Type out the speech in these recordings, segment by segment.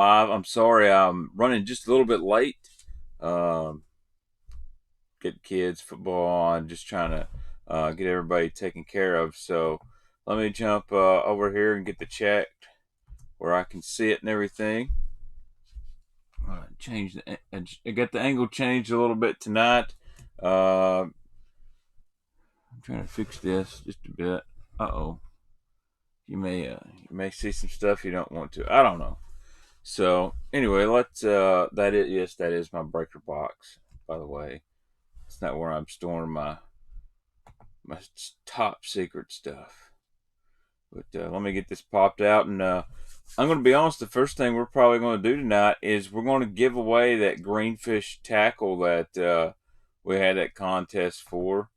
I'm sorry, I'm running just a little bit late. Um, get kids, football on, just trying to get everybody taken care of. So let me jump over here and get the chat where I can see it and everything. Change the, I got the angle changed a little bit tonight. I'm trying to fix this just a bit. Uh-oh. You may see some stuff you don't want to. I don't know. So anyway, let's that is yes, that is my breaker box, by the way. It's not where I'm storing my top secret stuff. But let me get this popped out, and I'm going to be honest. The first thing we're probably going to do tonight is we're going to give away that greenfish tackle that we had that contest for.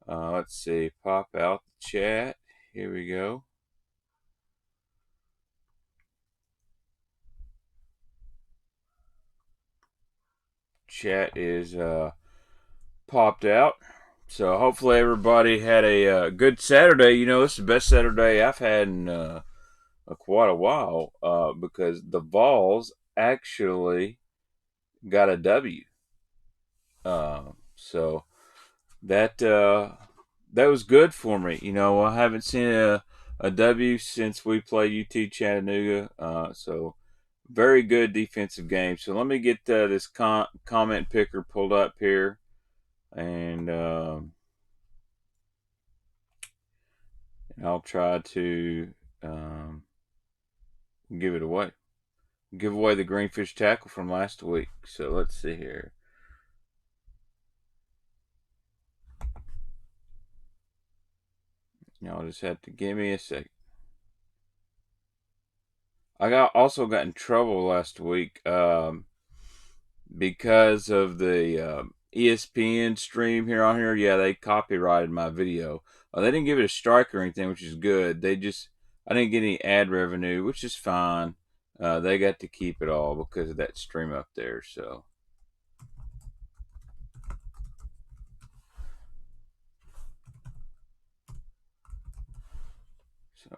Let's see, pop out the chat. Here we go. Chat is popped out. So hopefully everybody had a good Saturday. You know, this is the best Saturday I've had in quite a while because the Vols actually got a W. So that was good for me. You know, I haven't seen a W since we played UT Chattanooga. So very good defensive game. So let me get this comment picker pulled up here, and I'll try to give it away. Give away the greenfish tackle from last week. So let's see here. Y'all just have to give me a second. I also got in trouble last week because of the ESPN stream here on here. Yeah, they copyrighted my video. They didn't give it a strike or anything, which is good. I didn't get any ad revenue, which is fine. They got to keep it all because of that stream up there. So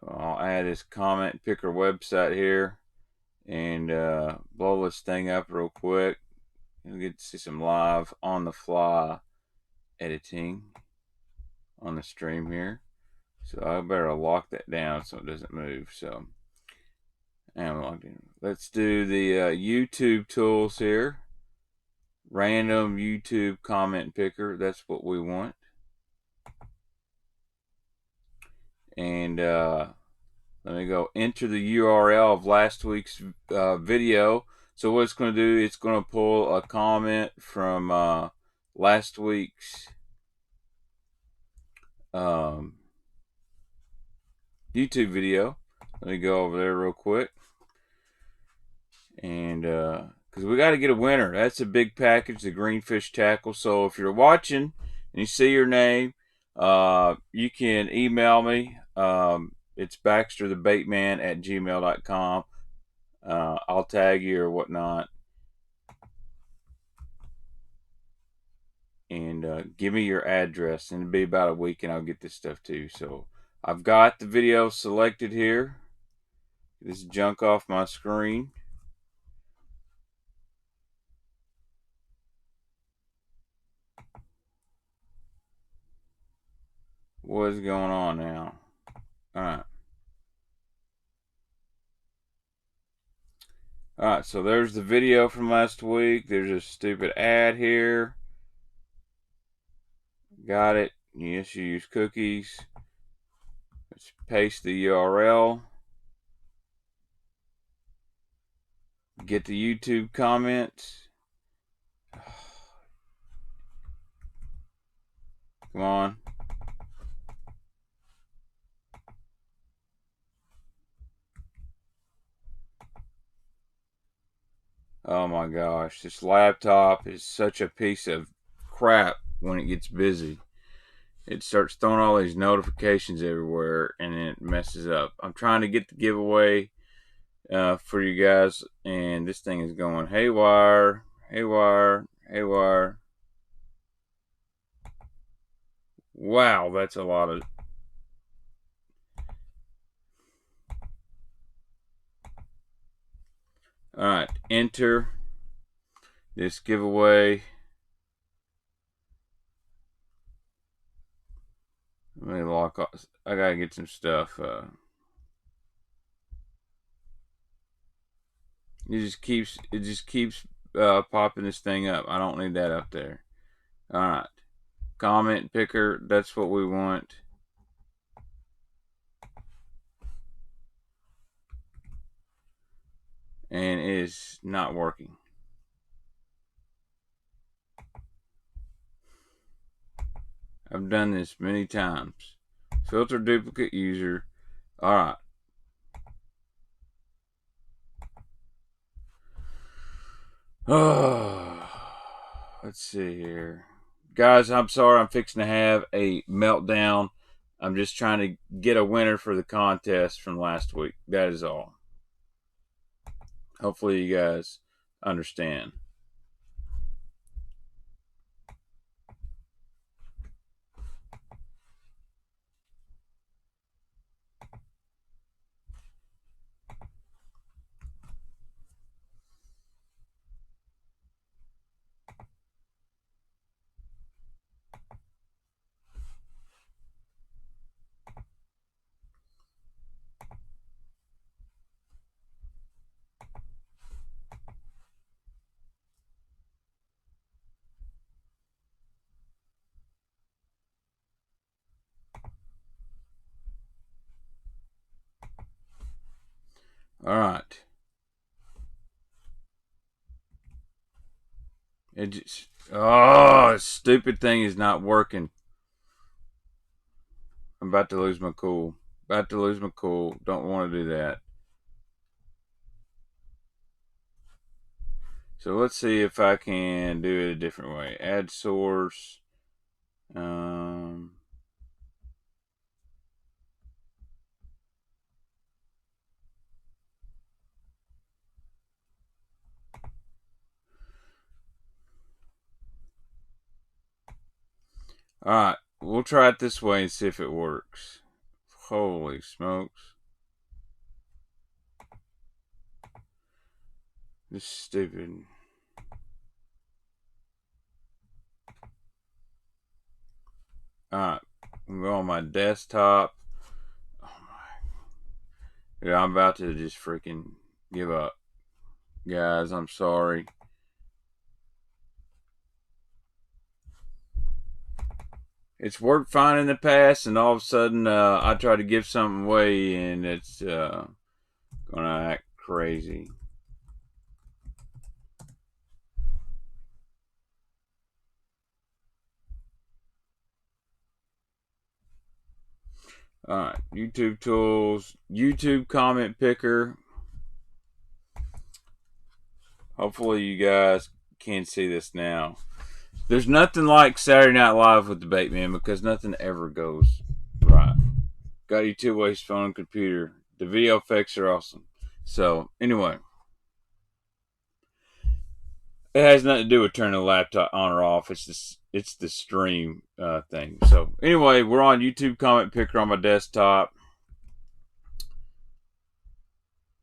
I'll add this comment picker website here and blow this thing up real quick. You'll get to see some live on the fly editing on the stream here. So I better lock that down so it doesn't move. So let's do the YouTube tools here. Random YouTube comment picker. That's what we want. And let me go enter the URL of last week's video. So what it's going to do, it's going to pull a comment from last week's YouTube video. Let me go over there real quick. And because we got to get a winner. That's a big package, the greenfish tackle. So if you're watching and you see your name, you can email me. It's BaxterTheBaitman at gmail.com. I'll tag you or whatnot. And give me your address. And it'll be about a week and I'll get this stuff too. So I've got the video selected here. This junk off my screen. What is going on now? Alright. Alright, so there's the video from last week. There's a stupid ad here. Got it. Yes, you use cookies. Let's paste the URL. Get the YouTube comments. Come on. Oh my gosh, this laptop is such a piece of crap when it gets busy. It starts throwing all these notifications everywhere and it messes up. I'm trying to get the giveaway for you guys, and this thing is going haywire, haywire, haywire. Wow, that's a lot of. All right, enter this giveaway. Let me lock off. I gotta get some stuff. It just keeps popping this thing up. I don't need that up there. All right, comment picker. That's what we want. And it is not working. I've done this many times. Filter duplicate user. All right. Oh, let's see here. Guys, I'm sorry. I'm fixing to have a meltdown. I'm just trying to get a winner for the contest from last week. That is all. Hopefully you guys understand. All right. It just, oh, stupid thing is not working. I'm about to lose my cool. About to lose my cool. Don't want to do that. So let's see if I can do it a different way. Add source. Alright, we'll try it this way and see if it works. Holy smokes. This is stupid. Alright, I'm going on my desktop. Oh my. Yeah, I'm about to just freaking give up. Guys, I'm sorry. It's worked fine in the past, and all of a sudden I try to give something away and it's gonna act crazy. Alright, YouTube tools, YouTube comment picker. Hopefully you guys can see this now. There's nothing like Saturday Night Live with the Baitman because nothing ever goes right. Got you two ways, phone and computer. The video effects are awesome. So anyway, it has nothing to do with turning the laptop on or off. It's the stream thing. So anyway, we're on YouTube comment picker on my desktop.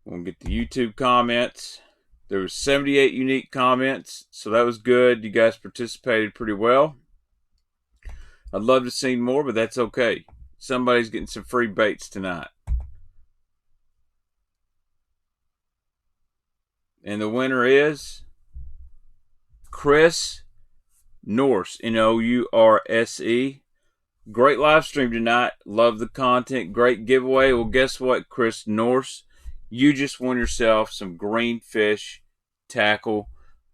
We'll get the YouTube comments. There was 78 unique comments, so that was good. You guys participated pretty well. I'd love to see more, but that's okay. Somebody's getting some free baits tonight. And the winner is Chris Norse, Nourse. Great live stream tonight. Love the content. Great giveaway. Well, guess what, Chris Norse? You just won yourself some green fish tackle.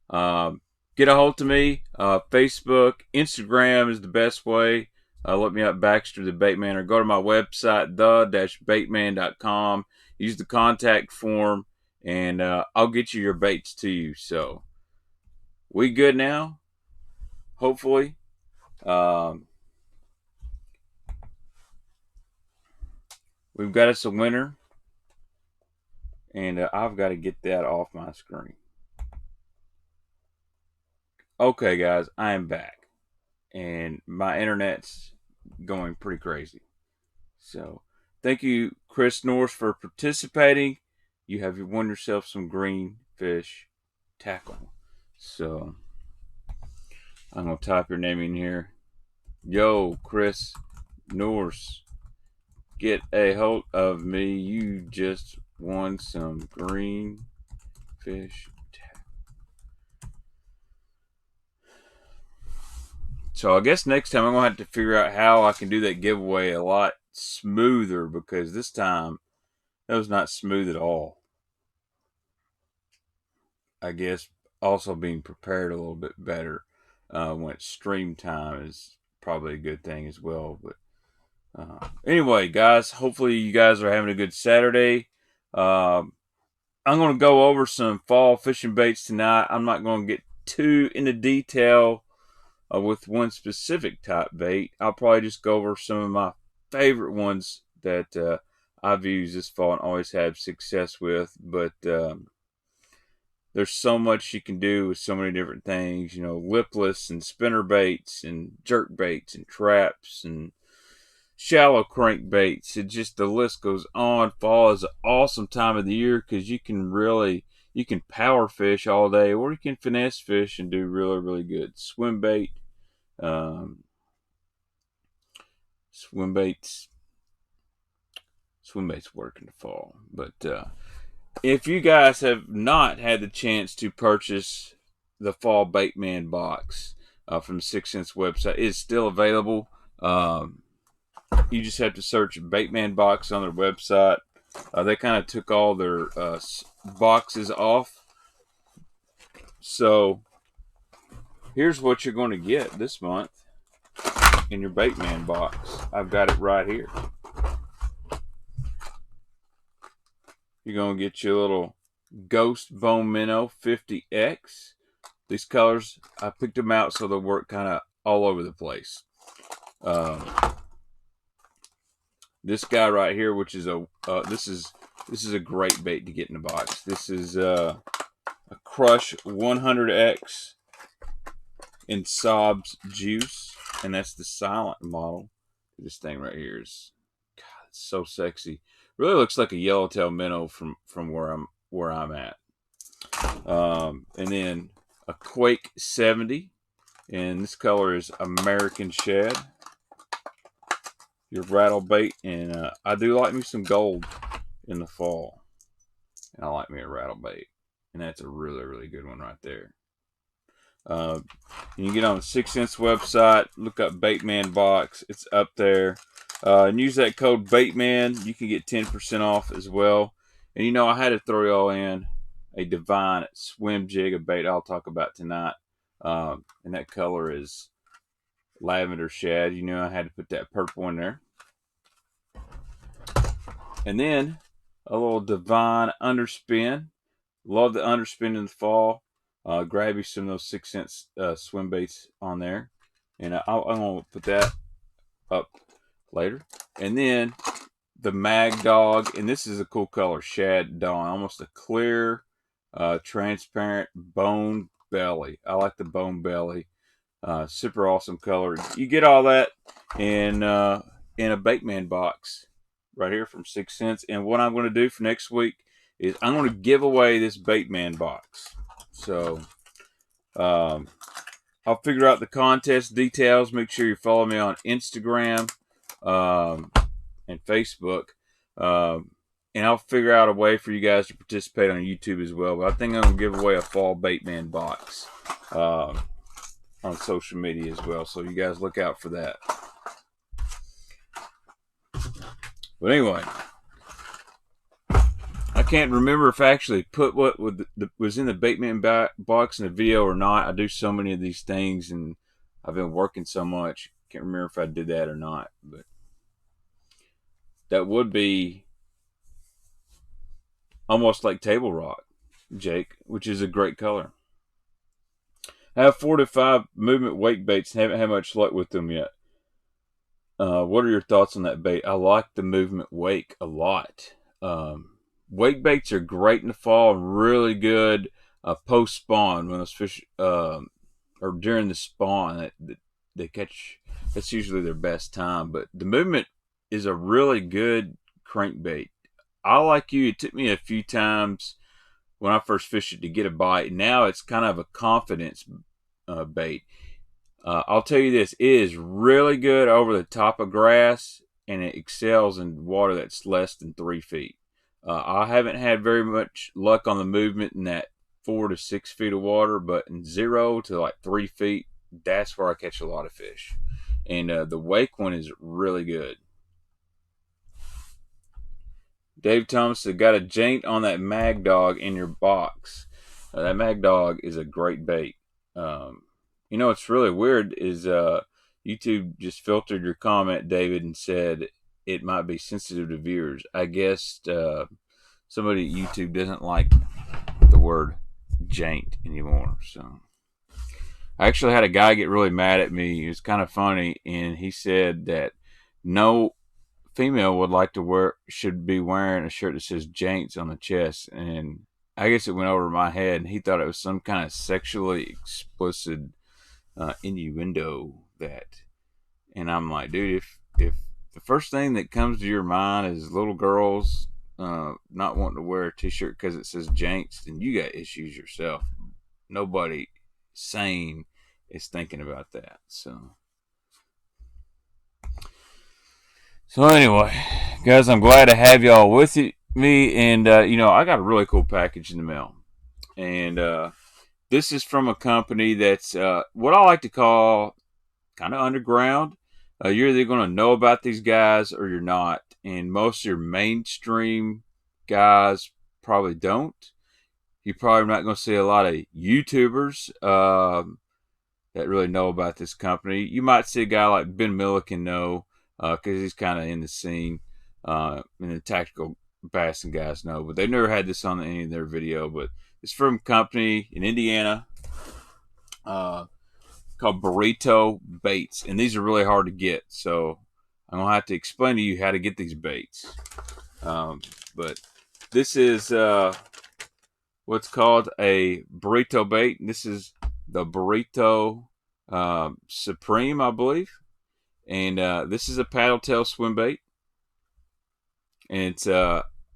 Get a hold of me. Facebook, Instagram is the best way. Look me up, BaxterTheBaitman, or go to my website, the-baitman.com. Use the contact form, and I'll get you your baits to you. So, we good now? Hopefully. We've got us a winner, and I've got to get that off my screen. Okay, guys, I am back, and my internet's going pretty crazy. So, thank you, Chris Norris, for participating. You have won yourself some green fish, tackle. So I'm gonna type your name in here. Yo, Chris Norse, get a hold of me. You just won some green fish tackle. So I guess next time I'm gonna have to figure out how I can do that giveaway a lot smoother, because this time that was not smooth at all. I guess also being prepared a little bit better when it's stream time is probably a good thing as well. But anyway, guys, hopefully you guys are having a good Saturday. I'm going to go over some fall fishing baits tonight. I'm not going to get too into detail with one specific type bait. I'll probably just go over some of my favorite ones that I've used this fall and always had success with. But there's so much you can do with so many different things, you know, lipless and spinner baits and jerk baits and traps and shallow crankbaits. It just, the list goes on. Fall is an awesome time of the year because you can power fish all day, or you can finesse fish and do really, really good. Swimbait, swimbaits work in the fall. But if you guys have not had the chance to purchase the fall Baitman box from the 6 Cents website, it's still available. You just have to search Baitman Box on their website. They kind of took all their boxes off. So here's what you're going to get this month in your Baitman box. I've got it right here. You're going to get your little Ghost Bone Minnow 50X. These colors, I picked them out so they'll work kind of all over the place. This guy right here, which is this is a great bait to get in the box. This is a Crush 100X in Sob's Juice, and that's the silent model. This thing right here is, God, it's so sexy. Really looks like a yellowtail minnow from where I'm at. And then a Quake 70, and this color is American Shad. Your rattle bait, and I do like me some gold in the fall, and I like me a rattle bait, and that's a really, really good one right there. You can get on the 6 Cents website, look up Baitman Box, it's up there, and use that code Baitman. You can get 10% off as well. And you know, I had to throw y'all in a Divine swim jig, a bait I'll talk about tonight, and that color is Lavender Shad. You know, I had to put that purple in there. And then a little Divine underspin. Love the underspin in the fall. Grab you some of those 6 Cents swim baits on there, and I'm gonna put that up later. And then the Mag Dog, and this is a cool color, Shad Dawn, almost a clear, transparent bone belly. I like the bone belly. Super awesome color. You get all that in a Baitman box right here from 6 Cents. And what I'm going to do for next week is I'm going to give away this Baitman box. So I'll figure out the contest details. Make sure you follow me on Instagram and Facebook. And I'll figure out a way for you guys to participate on YouTube as well. But I think I'm going to give away a fall Baitman box on social media as well, so you guys look out for that. But anyway, I can't remember if I actually put what was in the Baitman box in the video or not. I do so many of these things, and I've been working so much. Can't remember if I did that or not. But that would be almost like Table Rock, Jake, which is a great color. I have 4 to 5 movement wake baits and haven't had much luck with them yet. What are your thoughts on that bait? I like the movement wake a lot. Wake baits are great in the fall, really good post spawn when those fish or during the spawn they catch. That's usually their best time. But the movement is a really good crankbait. I like you. It took me a few times when I first fished it to get a bite. Now it's kind of a confidence bait. I'll tell you this, it is really good over the top of grass, and it excels in water that's less than 3 feet. I haven't had very much luck on the movement in that 4 to 6 feet of water, but in 0 to like 3 feet, that's where I catch a lot of fish. And the wake one is really good. Dave Thompson, got a Jaint on that Mag Dog in your box. That Mag Dog is a great bait. You know what's really weird is YouTube just filtered your comment, David, and said it might be sensitive to viewers. I guess somebody at YouTube doesn't like the word Jaint anymore. So I actually had a guy get really mad at me. It was kind of funny, and he said that no female would like to should be wearing a shirt that says Jaints on the chest, and I guess it went over my head, and he thought it was some kind of sexually explicit innuendo that. And I'm like, dude, if the first thing that comes to your mind is little girls not wanting to wear a t-shirt because it says Jaints, then you got issues yourself. Nobody sane is thinking about that. So anyway, guys, I'm glad to have y'all with me, and you know, I got a really cool package in the mail, and this is from a company that's what I like to call kind of underground. You're either going to know about these guys or you're not, and most of your mainstream guys probably don't. You're probably not going to see a lot of YouTubers that really know about this company. You might see a guy like Ben Milliken know, because he's kind of in the scene, and the tactical bassing guys know, but they've never had this on any of their video. But it's from a company in Indiana called Burrito Baits, and these are really hard to get, so I'm gonna have to explain to you how to get these baits. But this is what's called a burrito bait. This is the Burrito Supreme, I believe. And this is a paddle tail swim bait. And it's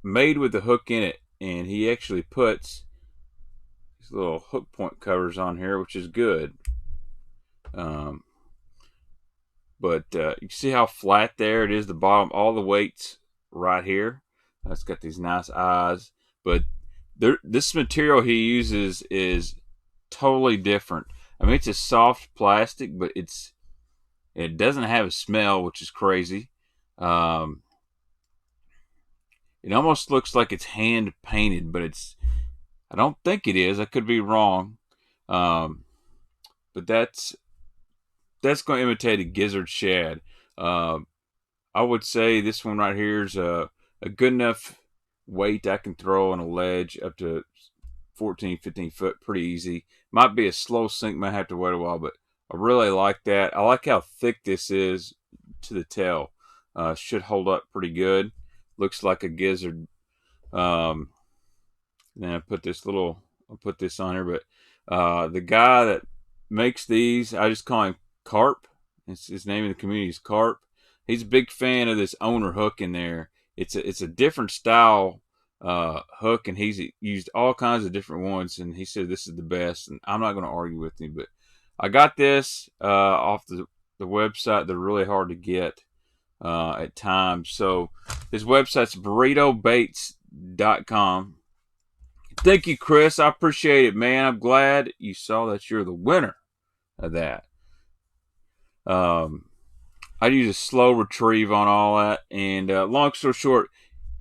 made with the hook in it. And he actually puts these little hook point covers on here, which is good. But you see how flat there it is, the bottom, all the weight's right here. It's got these nice eyes. But this material he uses is totally different. I mean, it's a soft plastic, but it doesn't have a smell, which is crazy. It almost looks like it's hand painted, but I don't think it is. I could be wrong. But that's going to imitate a gizzard shad. I would say this one right here is a good enough weight I can throw on a ledge up to 14, 15 foot pretty easy. Might be a slow sink, might have to wait a while, but I really like that. I like how thick this is to the tail. Should hold up pretty good. Looks like a gizzard. Then I'll put this on here, but the guy that makes these, I just call him Carp. His name in the community is Carp. He's a big fan of this owner hook in there. It's a different style hook, and he's used all kinds of different ones, and he said this is the best, and I'm not going to argue with him, but I got this off the website. They're really hard to get at times. So his website's burritobaits.com. Thank you, Chris. I appreciate it, man. I'm glad you saw that you're the winner of that. I use a slow retrieve on all that, and long story short,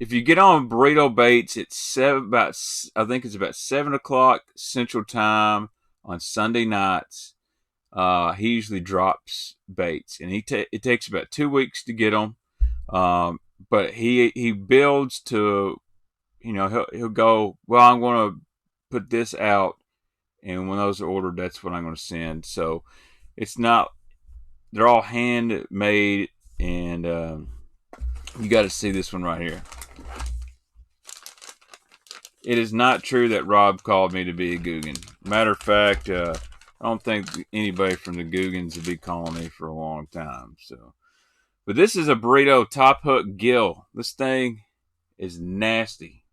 if you get on Burrito Baits, it's about 7 o'clock Central Time on Sunday nights. He usually drops baits, and it takes about 2 weeks to get them. But he builds to, you know, he'll go, well, I'm going to put this out, and when those are ordered, that's what I'm going to send. So it's not, they're all handmade, and you got to see this one right here. It is not true that Rob called me to be a Guggen. Matter of fact, I don't think anybody from the Guggens would be calling me for a long time. So, but this is a Burrito top hook gill. This thing is nasty.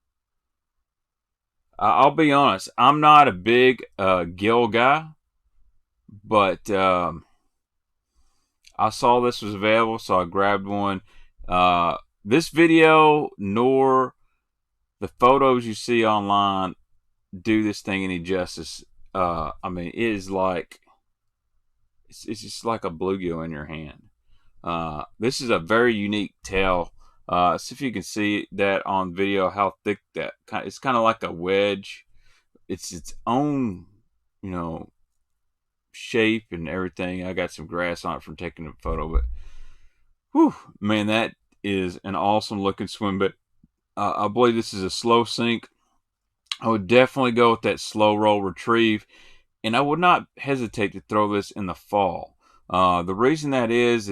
I'll be honest, I'm not a big gill guy, but I saw this was available, so I grabbed one. This video nor the photos you see online do this thing any justice. I mean, it is like it's just like a bluegill in your hand. This is a very unique tail. See if you can see that on video. How thick that it's kind of like a wedge. It's its own, you know, shape and everything. I got some grass on it from taking a photo, but whew, man, that is an awesome looking swim. But I believe this is a slow sink. I would definitely go with that slow roll retrieve, and I would not hesitate to throw this in the fall. The reason that is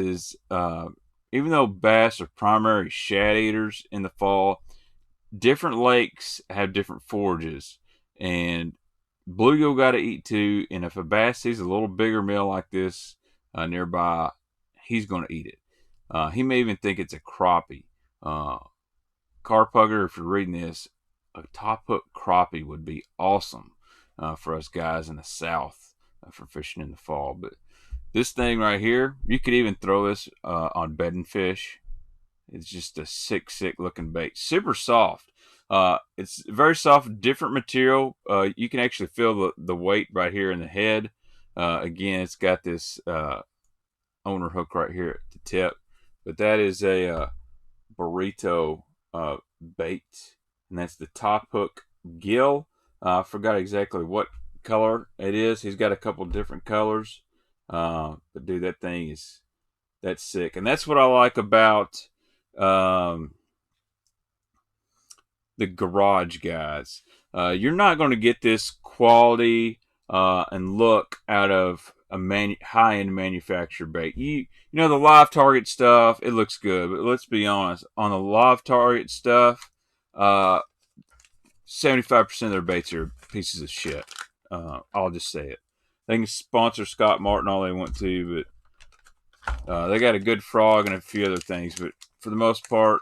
even though bass are primary shad eaters in the fall, different lakes have different forages, and bluegill got to eat too. And if a bass sees a little bigger meal like this nearby, he's going to eat it. He may even think it's a crappie. Carp hugger, if you're reading this, a top hook crappie would be awesome for us guys in the south for fishing in the fall. But this thing right here, you could even throw this on bedding fish. It's just a sick looking bait. Super soft. It's very soft, different material. You can actually feel the weight right here in the head. Again, it's got this owner hook right here at the tip. But that is a Burrito bait. And that's the top hook gill. I forgot exactly what color it is. He's got a couple different colors. But dude, that's sick. And that's what I like about the garage guys. You're not going to get this quality and look out of a high-end manufacturer bait. You know, the live target stuff, it looks good, but let's be honest, on the live target stuff, 75% of their baits are pieces of shit. I'll just say it. They can sponsor Scott Martin all they want to, but they got a good frog and a few other things. But for the most part,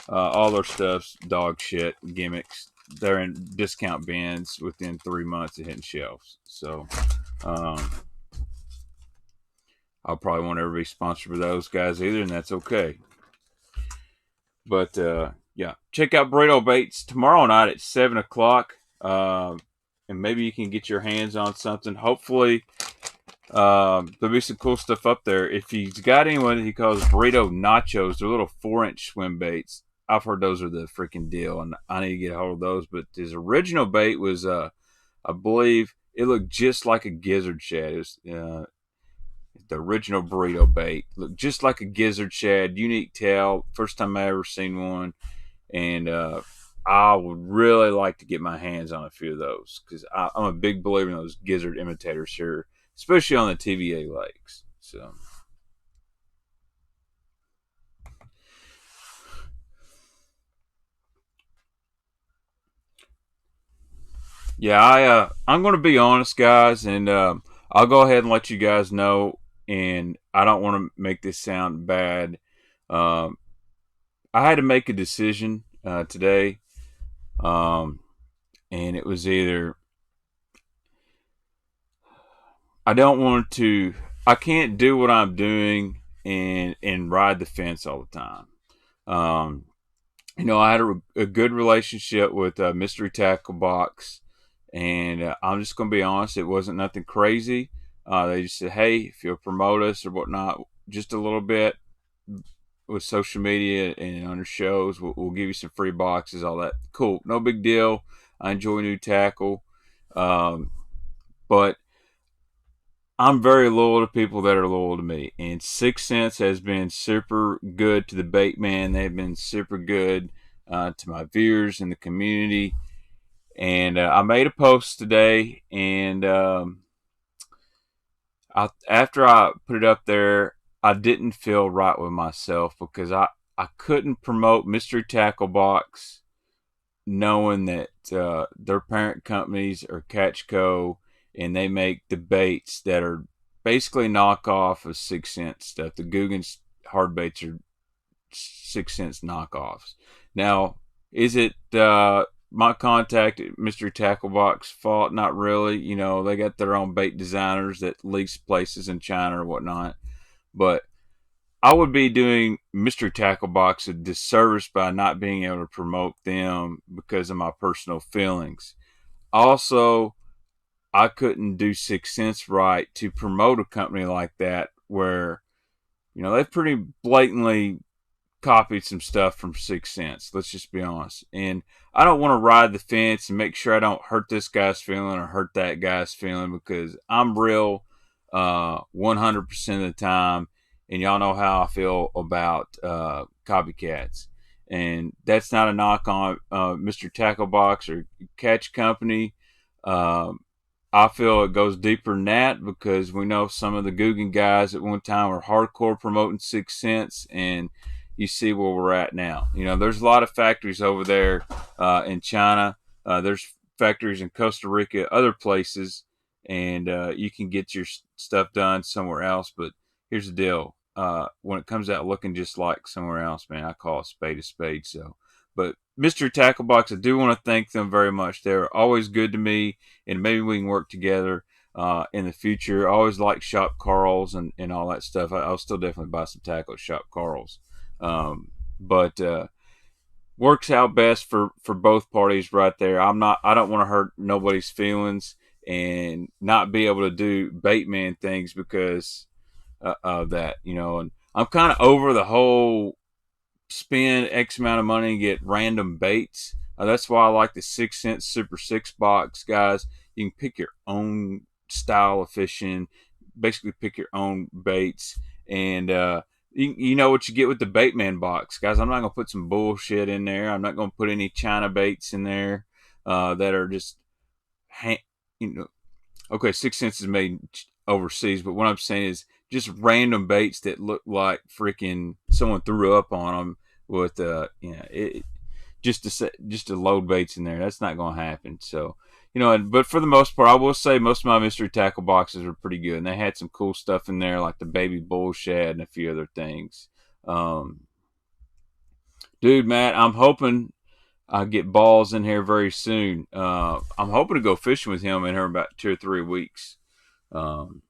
all their stuff's dog shit, gimmicks. They're in discount bins within 3 months of hitting shelves. So I'll probably won't ever be sponsored by those guys either, and that's okay. But yeah, check out Burrito Baits tomorrow night at 7 o'clock. And maybe you can get your hands on something. Hopefully, there'll be some cool stuff up there. If he's got anyone he calls burrito nachos, they're little 4-inch swim baits. I've heard those are the freaking deal, and I need to get a hold of those. But his original bait was, I believe, it looked just like a gizzard shad. It was the original burrito bait. Looked just like a gizzard shad, unique tail. First time I ever seen one. And I would really like to get my hands on a few of those because I'm a big believer in those gizzard imitators here, especially on the TVA lakes. So, yeah, I'm going to be honest, guys, and I'll go ahead and let you guys know. And I don't want to make this sound bad. Um, I had to make a decision today. And it was either I can't do what I'm doing and ride the fence all the time. You know, I had a good relationship with Mystery Tackle Box, and I'm just going to be honest, it wasn't nothing crazy. They just said, hey, if you'll promote us or whatnot, just a little bit with social media and on your shows, we'll give you some free boxes, all that. Cool, no big deal. I enjoy new tackle, but I'm very loyal to people that are loyal to me. And 6 Sense has been super good to the Baitman. They've been super good to my viewers in the community. And I made a post today, and after I put it up there, I didn't feel right with myself because I couldn't promote Mystery Tackle Box knowing that their parent companies are Catch Co. and they make the baits that are basically knockoff of 6 Sense stuff. The Guggen's hard baits are 6 Sense knockoffs. Now, is it my contact at Mystery Tackle Box fault? Not really. You know, they got their own bait designers that lease places in China or whatnot. But I would be doing Mystery Tackle Box a disservice by not being able to promote them because of my personal feelings. Also, I couldn't do 6 cents right to promote a company like that where, you know, they've pretty blatantly copied some stuff from 6 cents. Let's just be honest. And I don't want to ride the fence and make sure I don't hurt this guy's feeling or hurt that guy's feeling because I'm real 100% of the time. And y'all know how I feel about copycats. And that's not a knock on Mr. Tacklebox or Catch Company. Um, I feel it goes deeper than that because we know some of the Guggen guys at one time were hardcore promoting 6 cents, and you see where we're at now. You know, there's a lot of factories over there in China. There's factories in Costa Rica, other places, and you can get your stuff done somewhere else. But here's the deal: when it comes out looking just like somewhere else, man, I call a spade a spade. So, but Mr. Tacklebox, I do want to thank them very much. They're always good to me, and maybe we can work together in the future. I always like Shop Carl's and all that stuff. I'll still definitely buy some tackle at Shop Carl's. But works out best for both parties right there. I don't want to hurt nobody's feelings and not be able to do Baitman things because of that, you know. And I'm kind of over the whole spend X amount of money and get random baits. That's why I like the 6 cent Super 6 box, guys. You can pick your own style of fishing, basically pick your own baits, and you know what you get with the Baitman box, guys. I'm not gonna put some bullshit in there. I'm not gonna put any China baits in there that are just, you know, okay, 6 cents is made overseas, but what I'm saying is just random baits that look like freaking someone threw up on them with you know, just to load baits in there. That's not going to happen. So, you know, but for the most part, I will say most of my mystery tackle boxes are pretty good, and they had some cool stuff in there like the baby bull shad and a few other things. Um, Dude, Matt, I'm hoping I get balls in here very soon. I'm hoping to go fishing with him in here about 2 or 3 weeks. Um,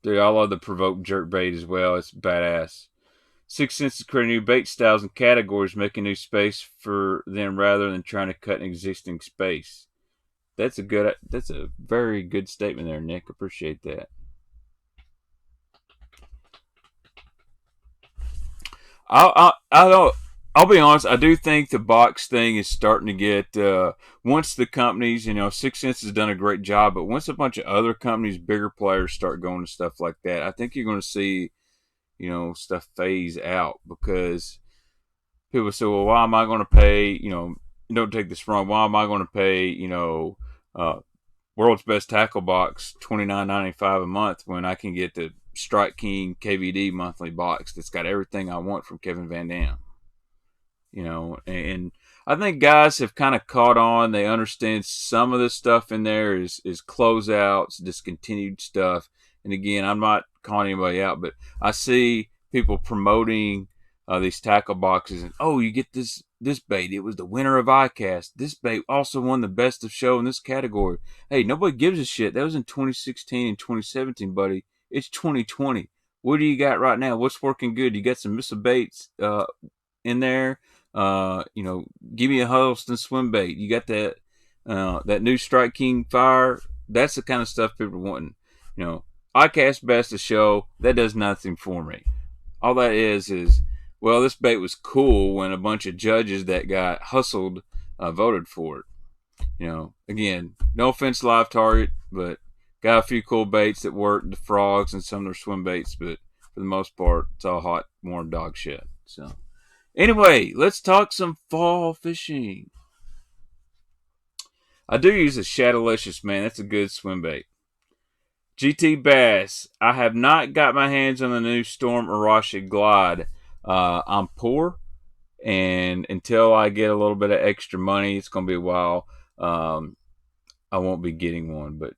Dude, I love the provoke jerk bait as well. It's badass. 6 cents is creating new bait styles and categories, making new space for them rather than trying to cut an existing space. That's a very good statement there, Nick. Appreciate that. I don't. I'll be honest. I do think the box thing is starting to get. Once the companies, you know, 6 cents has done a great job, but once a bunch of other companies, bigger players, start going to stuff like that, I think you're going to see, you know, stuff phase out because people say, well, why am I going to pay? You know, don't take this wrong. Why am I going to pay? You know, uh, world's best tackle box $29.95 a month when I can get the Strike King KVD monthly box that's got everything I want from Kevin Van Dam. You know, and I think guys have kind of caught on. They understand some of the stuff in there is closeouts, discontinued stuff. And again, I'm not calling anybody out, but I see people promoting these tackle boxes, and oh, you get this bait. It was the winner of ICAST. This bait also won the best of show in this category. Hey, nobody gives a shit. That was in 2016 and 2017, buddy. It's 2020. What do you got right now? What's working good? You got some missile baits in there. You know, give me a Huddleston Swimbait. You got that new Strike King Fire. That's the kind of stuff people are wanting. You know, ICAST best of show. That does nothing for me. All that is well, this bait was cool when a bunch of judges that got hustled voted for it. You know, again, no offense, Live Target, but got a few cool baits that work, the frogs and some of their swim baits, but for the most part, it's all hot, warm dog shit. So, anyway, let's talk some fall fishing. I do use a Shadowlicious, man. That's a good swim bait. GT Bass. I have not got my hands on the new Storm Arashi Glide. I'm poor, and until I get a little bit of extra money, it's going to be a while. I won't be getting one, but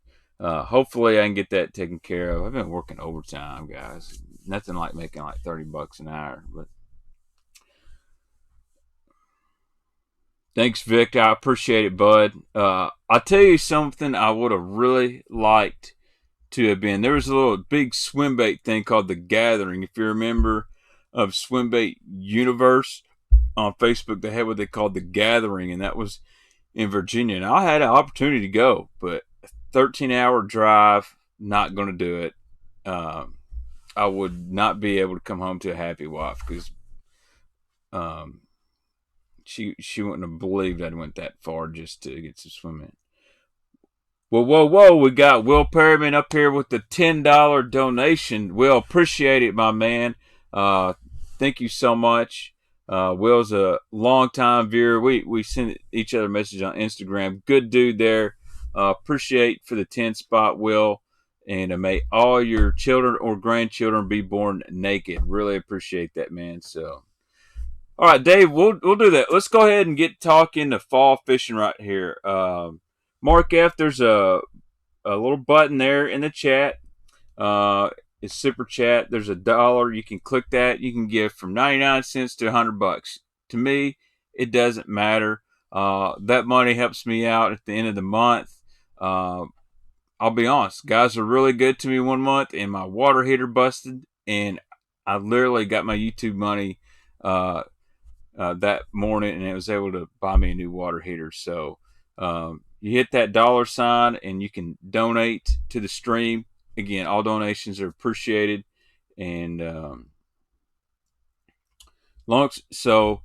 hopefully I can get that taken care of. I've been working overtime, guys. Nothing like making like $30 an hour, but Thanks, Vic. I appreciate it, bud. I'll tell you something I would have really liked to have been. There was a little big Swimbait thing called The Gathering. If you remember of Swimbait Universe on Facebook, they had what they called The Gathering, and that was in Virginia. And I had an opportunity to go, but a 13-hour drive, not going to do it. I would not be able to come home to a happy wife because um, she wouldn't have believed I went that far just to get some swimming. Well, whoa, whoa! We got Will Perryman up here with the $10 donation. Will, appreciate it, my man. Uh, thank you so much. Will's a longtime viewer. We send each other messages on Instagram. Good dude there. Appreciate for the 10 spot, Will. And may all your children or grandchildren be born naked. Really appreciate that, man. So, all right, Dave, we'll do that. Let's go ahead and get talking to fall fishing right here. Mark F, there's a little button there in the chat. It's super chat. There's $1. You can click that. You can give from 99 cents to $100. To me, it doesn't matter. That money helps me out at the end of the month. I'll be honest, guys are really good to me one month, and my water heater busted, and I literally got my YouTube money that morning, and it was able to buy me a new water heater. So you hit that $sign, and you can donate to the stream. Again, all donations are appreciated, and so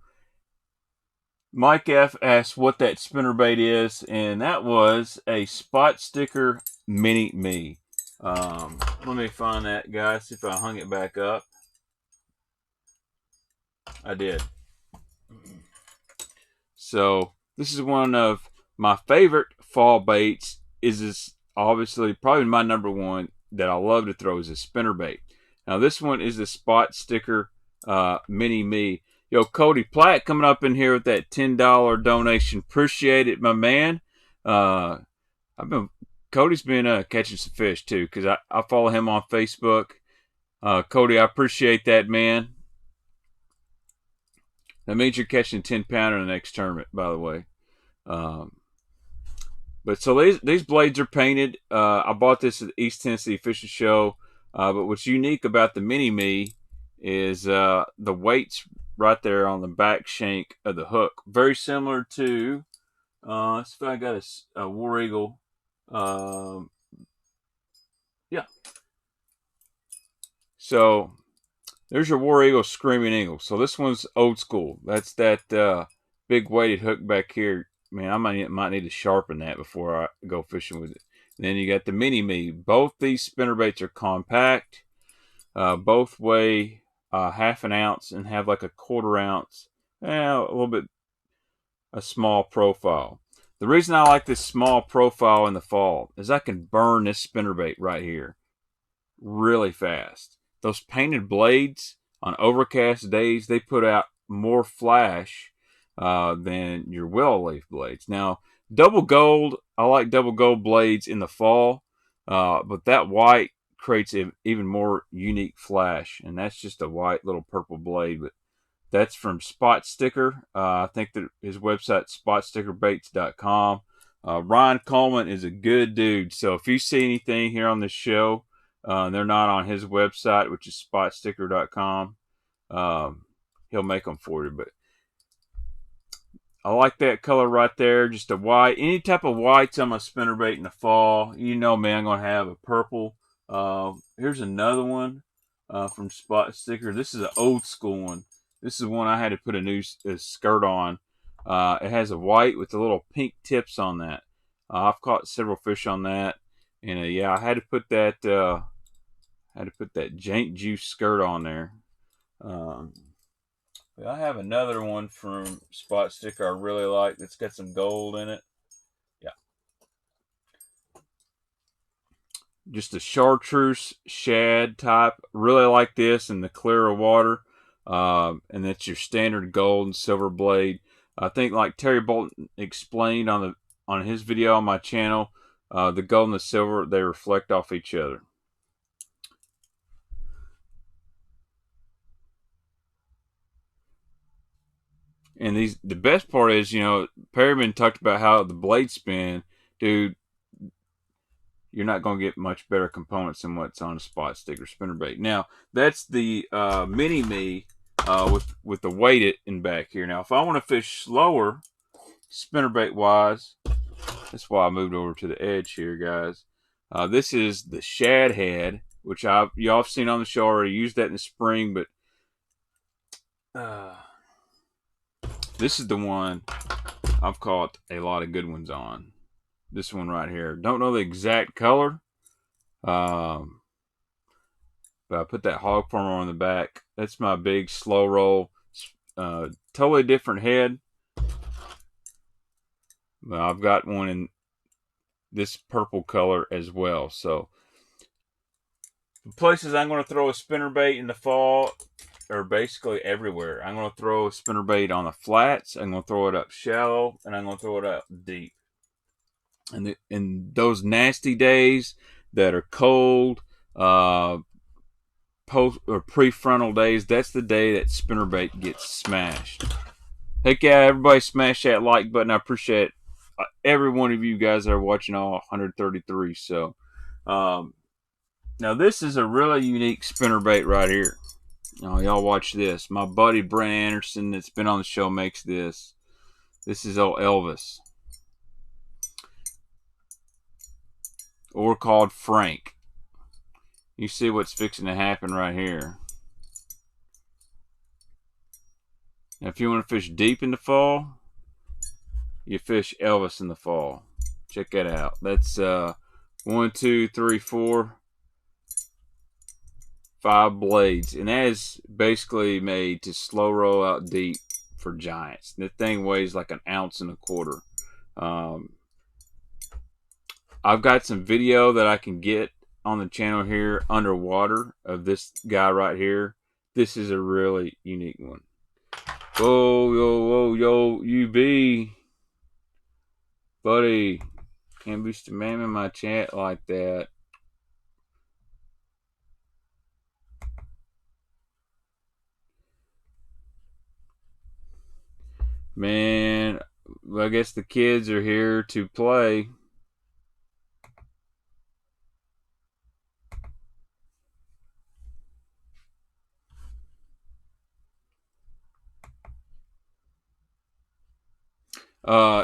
Mike F asked what that spinnerbait is, and that was a spot sticker mini me. Let me find that, guys. See if I hung it back up. I did. So this is one of my favorite fall baits. Is this obviously probably my number one that I love to throw is a spinnerbait. Now this one is the spot sticker mini me. Yo, Cody Platt coming up in here with that $10 donation. Appreciate it, my man. Cody's been catching some fish too because I follow him on Facebook. Cody, I appreciate that, man. That means you're catching a 10-pounder in the next tournament, by the way. But so these blades are painted. I bought this at the East Tennessee Fishing Show. But what's unique about the Mini Me is the weight's right there on the back shank of the hook. Very similar to, let's see if I got a War Eagle. Yeah. So there's your War Eagle Screaming Eagle. So this one's old school. That's that big weighted hook back here. Man, I might need to sharpen that before I go fishing with it. And then you got the Mini Me. Both these spinnerbaits are compact. Both weigh half an ounce and have like a quarter ounce, a little bit a small profile. The reason I like this small profile in the fall is I can burn this spinnerbait right here really fast. Those painted blades on overcast days, they put out more flash than your willow leaf blades. Now, double gold, I like double gold blades in the fall, but that white creates an even more unique flash, and that's just a white little purple blade. But that's from Spot Sticker. I think that his website spotstickerbaits.com. Ryan Coleman is a good dude, so if you see anything here on this show, they're not on his website, which is spotsticker.com. He'll make them for you. But I like that color right there, just a white. Any type of whites on my spinnerbait in the fall, you know me, I'm going to have a purple. Here's another one from Spot Sticker. This is an old school one. This is one I had to put a new skirt on. It has a white with the little pink tips on that. I've caught several fish on that. And yeah, I had to put that Jaints juice skirt on there. I have another one from Spot Sticker I really like that's got some gold in it. Yeah. Just a chartreuse shad type. Really like this in the clearer water. And that's your standard gold and silver blade. I think like Terry Bolton explained on his video on my channel, the gold and the silver, they reflect off each other. And the best part is, you know, Perryman talked about how the blade spin, dude. You're not going to get much better components than what's on a spot stick or spinnerbait. Now that's the mini me with the weight in back here. Now if I want to fish slower, spinnerbait wise, that's why I moved over to the edge here, guys. This is the shad head, which y'all have seen on the show already. Used that in the spring, but this is the one I've caught a lot of good ones on. This one right here. Don't know the exact color, but I put that hog farmer on the back. That's my big slow roll. Totally different head. But I've got one in this purple color as well. So the places I'm going to throw a spinnerbait in the fall are basically everywhere. I'm going to throw a spinnerbait on the flats. I'm going to throw it up shallow, and I'm going to throw it up deep. And in those nasty days that are cold, post or prefrontal days, that's the day that spinnerbait gets smashed. Heck yeah, everybody smash that like button. I appreciate every one of you guys that are watching, all 133. So now this is a really unique spinnerbait right here. Y'all watch this. My buddy Brent Anderson that's been on the show makes this. This is old Elvis, or called Frank. You see what's fixing to happen right here. Now, if you want to fish deep in the fall, you fish Elvis in the fall. Check that out. That's 1, 2, 3, 4, 5 blades, and that is basically made to slow roll out deep for giants. The thing weighs like 1.25 ounces. I've got some video that I can get on the channel here underwater of this guy right here. This is a really unique one. Whoa, yo, whoa, yo, UB. Buddy, can't be spamming my chat like that. Man, I guess the kids are here to play.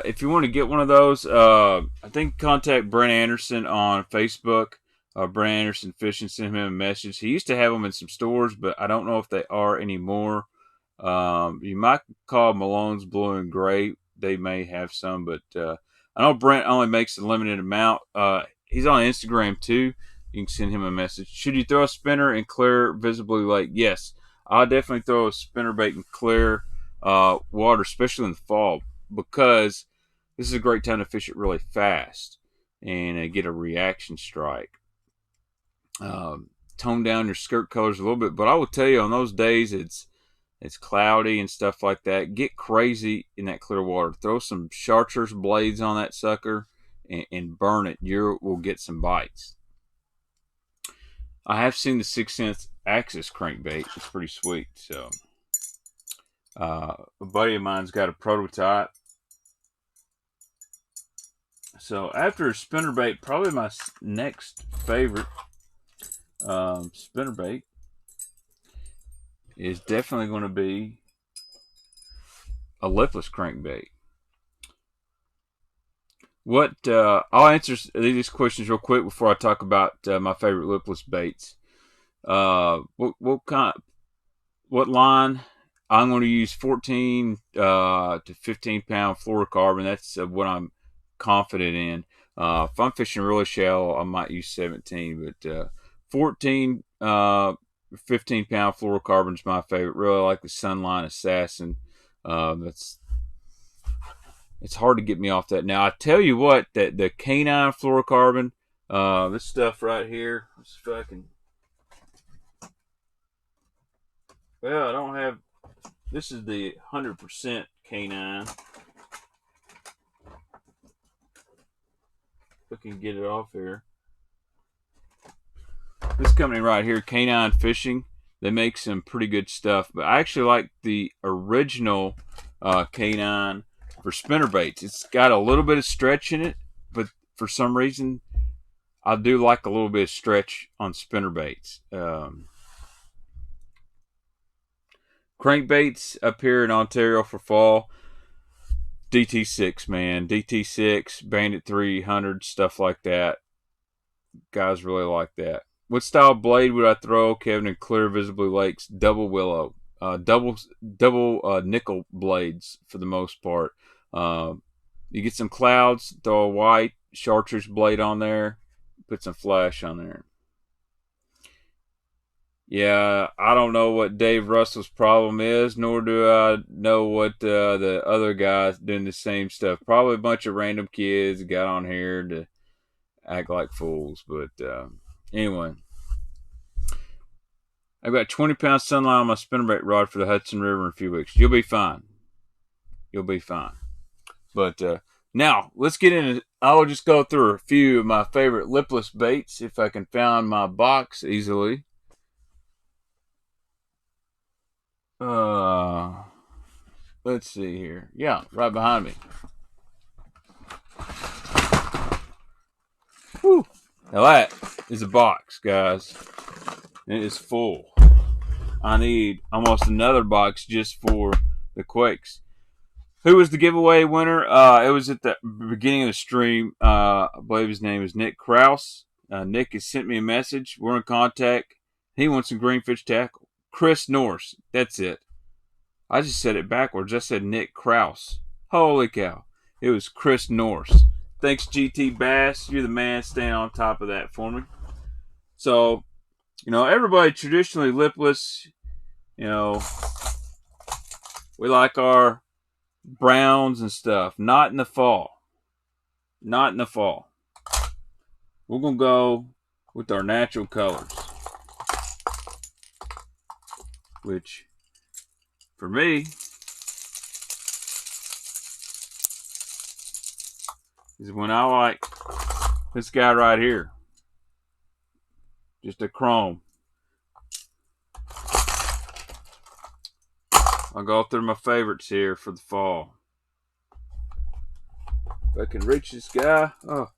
If you want to get one of those, I think contact Brent Anderson on Facebook. Brent Anderson Fishing, send him a message. He used to have them in some stores, but I don't know if they are anymore. You might call Malone's Blue and Gray. They may have some, but I know Brent only makes a limited amount. He's on Instagram too. You can send him a message. Should you throw a spinner in clear, visibly lake? Yes, I'll definitely throw a spinnerbait in clear water, especially in the fall, because this is a great time to fish it really fast and get a reaction strike. Tone down your skirt colors a little bit, but I will tell you, on those days it's cloudy and stuff like that, get crazy in that clear water. Throw some chartreuse blades on that sucker and burn it. You will get some bites. I have seen the 6 Sense Axis crankbait. It's pretty sweet. So a buddy of mine's got a prototype. So after spinnerbait, probably my next favorite spinnerbait is definitely going to be a lipless crankbait. I'll answer these questions real quick before I talk about my favorite lipless baits. What line? I'm going to use 14 to 15 pound fluorocarbon. That's what I'm confident in. If I'm fishing really shallow, I might use 17, but 14, 15 pound fluorocarbon is my favorite. Really like the Sunline Assassin. It's hard to get me off that. Now I tell you what, that the canine fluorocarbon, this stuff right here, it's fucking. Well, I don't have. This is the 100% canine. If I can get it off here. This company right here, Canine Fishing, they make some pretty good stuff. But I actually like the original K9 for spinnerbaits. It's got a little bit of stretch in it, but for some reason, I do like a little bit of stretch on spinnerbaits. Crankbaits up here in Ontario for fall. DT6, man. DT6, Bandit 300, stuff like that. Guys really like that. What style blade would I throw, Kevin, in clear, visibly lakes? Double willow. Double nickel blades for the most part. You get some clouds, throw a white chartreuse blade on there, put some flash on there. Yeah, I don't know what Dave Russell's problem is, nor do I know what the other guys doing the same stuff. Probably a bunch of random kids got on here to act like fools. But anyway, I've got 20-pound sunlight on my spinnerbait rod for the Hudson River in a few weeks. You'll be fine. You'll be fine. But now, let's get into, I'll just go through a few of my favorite lipless baits if I can find my box easily. Let's see here. Yeah, right behind me. Whew. Now that is a box, guys. It is full. I need almost another box just for the Quakes. Who was the giveaway winner? It was at the beginning of the stream. I believe his name is Nick Krause. Nick has sent me a message. We're in contact. He wants some greenfish tackle. Chris Norris. That's it. I just said it backwards. I said Nick Krause. Holy cow. It was Chris Norris. Thanks, GT Bass. You're the man. Staying on top of that for me. So, everybody traditionally lipless, we like our browns and stuff. Not in the fall. Not in the fall. We're going to go with our natural colors. Which, for me, is when I like this guy right here. Just a chrome. I'll go through my favorites here for the fall. If I can reach this guy. Oh.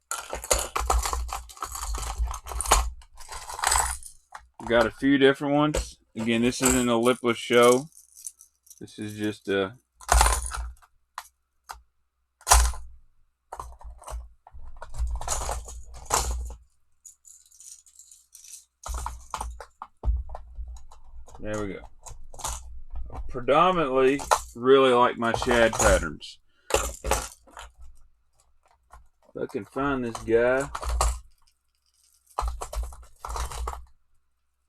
Got a few different ones. Again, this isn't a lipless show. This is just a... There we go. I predominantly really like my shad patterns. If I can find this guy.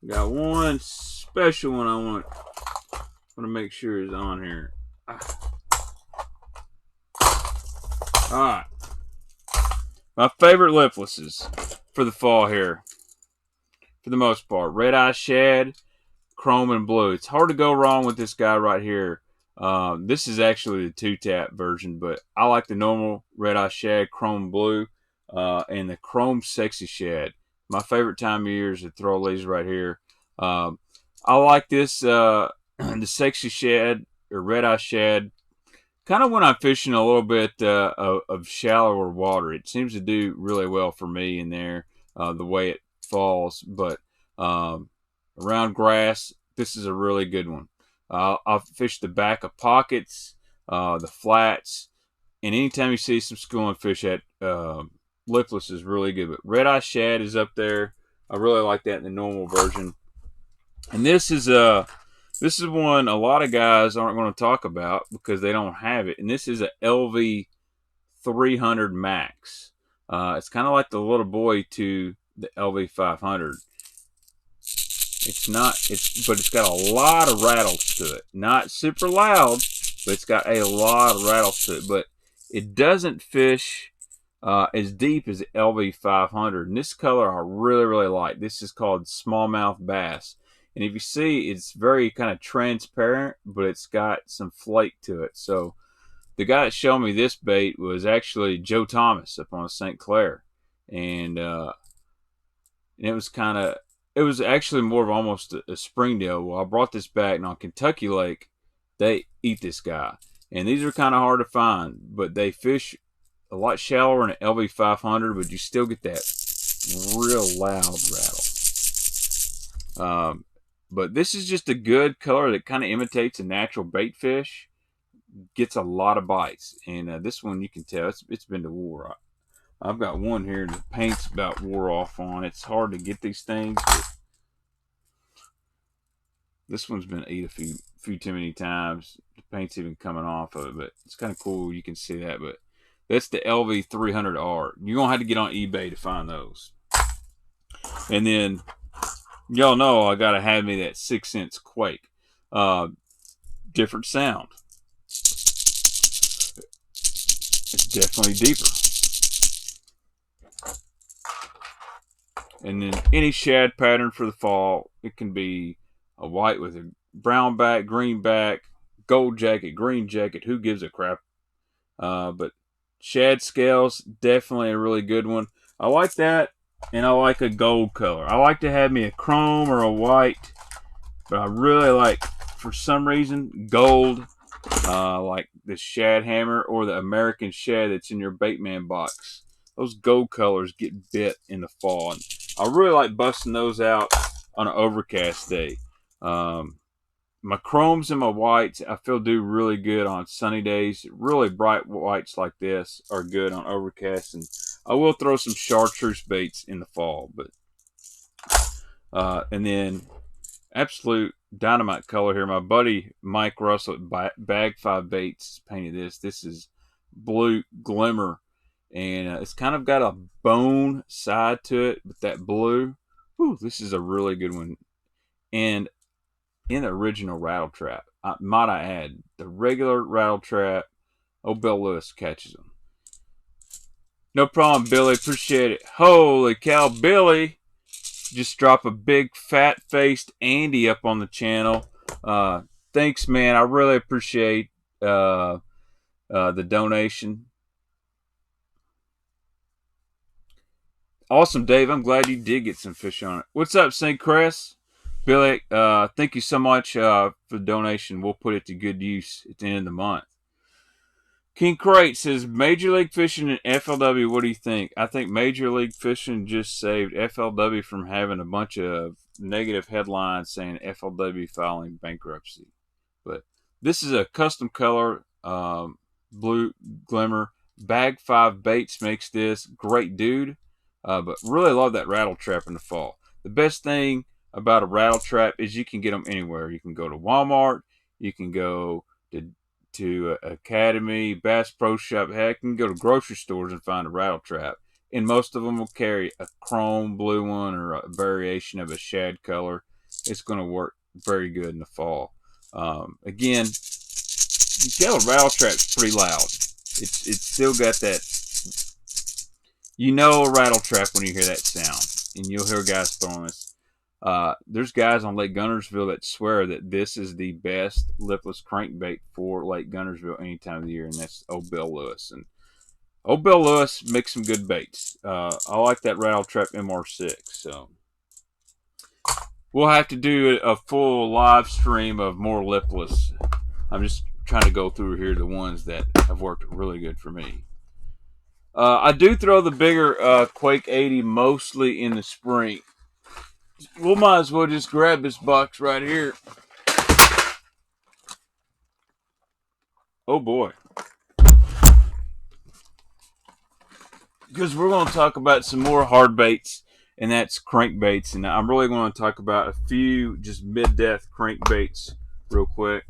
Got one special one I want to make sure is on here. Alright. My favorite liplesses for the fall here. For the most part. Red Eye Shad, Chrome, and Blue. It's hard to go wrong with this guy right here. This is actually the 2-tap version, but I like the normal Red Eye Shad, Chrome, Blue, and the Chrome Sexy Shad. My favorite time of year is to throw these right here. I like this, the Sexy Shad, or Red Eye Shad, kind of when I'm fishing a little bit of shallower water. It seems to do really well for me in there, the way it falls. But around grass, this is a really good one. I'll fish the back of pockets, the flats, and anytime you see some schooling fish at lipless is really good. But Red Eye Shad is up there. I really like that in the normal version. And this is one a lot of guys aren't going to talk about because they don't have it. And this is a LV 300 Max. It's kind of like the little boy to the LV 500. But it's got a lot of rattles to it. Not super loud, but it's got a lot of rattles to it. But it doesn't fish as deep as the LV 500. And this color I really, really like. This is called smallmouth bass. And if you see, it's very kind of transparent, but it's got some flake to it. So the guy that showed me this bait was actually Joe Thomas up on St. Clair. And it was actually more of almost a springtail. Well, I brought this back, and on Kentucky Lake, they eat this guy. And these are kind of hard to find, but they fish a lot shallower in an LV 500, but you still get that real loud rattle. But this is just a good color that kind of imitates a natural bait fish. Gets a lot of bites, and this one you can tell it's been to war. I've got one here the paint's about wore off on. It's hard to get these things, but this one's been ate a few too many times. The paint's even coming off of it, but it's kind of cool. You can see that, but that's the LV 300R. You're gonna have to get on eBay to find those. And then y'all know I gotta have me that 6 cents Quake. Different sound. It's definitely deeper. And then any shad pattern for the fall. It can be a white with a brown back, green back, gold jacket, green jacket. Who gives a crap? But shad scales, definitely a really good one. I like that, and I like a gold color. I like to have me a chrome or a white, but I really like, for some reason, gold. Like the shad hammer or the American shad that's in your Baitman box. Those gold colors get bit in the fall, and I really like busting those out on an overcast day. My chromes and my whites I feel do really good on sunny days. Really bright whites like this are good on overcast, and I will throw some chartreuse baits in the fall. But and then absolute dynamite color here. My buddy Mike Russell at BaxTheBaitman painted this. This is blue glimmer, and it's kind of got a bone side to it, but that blue, whew, this is a really good one. And in the original rattle trap, might I add, the regular rattle trap, old Bill Lewis catches them. No problem, Billy. Appreciate it. Holy cow, Billy! Just drop a big fat-faced Andy up on the channel. Thanks, man. I really appreciate the donation. Awesome, Dave. I'm glad you did get some fish on it. What's up, St. Chris? Billy, thank you so much for the donation. We'll put it to good use at the end of the month. King Crate says, Major League Fishing and FLW, what do you think? I think Major League Fishing just saved FLW from having a bunch of negative headlines saying FLW filing bankruptcy. But this is a custom color, blue glimmer. Bag 5 Baits makes this. Great dude. But really love that rattle trap in the fall. The best thing about a rattle trap is you can get them anywhere. You can go to Walmart. You can go to Academy, Bass Pro Shop. Heck, you can go to grocery stores and find a rattle trap. And most of them will carry a chrome blue one or a variation of a shad color. It's going to work very good in the fall. Again, you tell a rattle trap's pretty loud. It's still got that. You know a rattle trap when you hear that sound. And you'll hear guys throwing this. There's guys on Lake Guntersville that swear that this is the best lipless crankbait for Lake Guntersville any time of the year, and that's old Bill Lewis. And old Bill Lewis makes some good baits. I like that rattle trap MR6. So we'll have to do a full live stream of more lipless. I'm just trying to go through here the ones that have worked really good for me. I do throw the bigger Quake 80 mostly in the spring. We might as well just grab this box right here. Oh boy. Because we're going to talk about some more hard baits, and that's crankbaits. And I'm really going to talk about a few just mid-depth crankbaits real quick.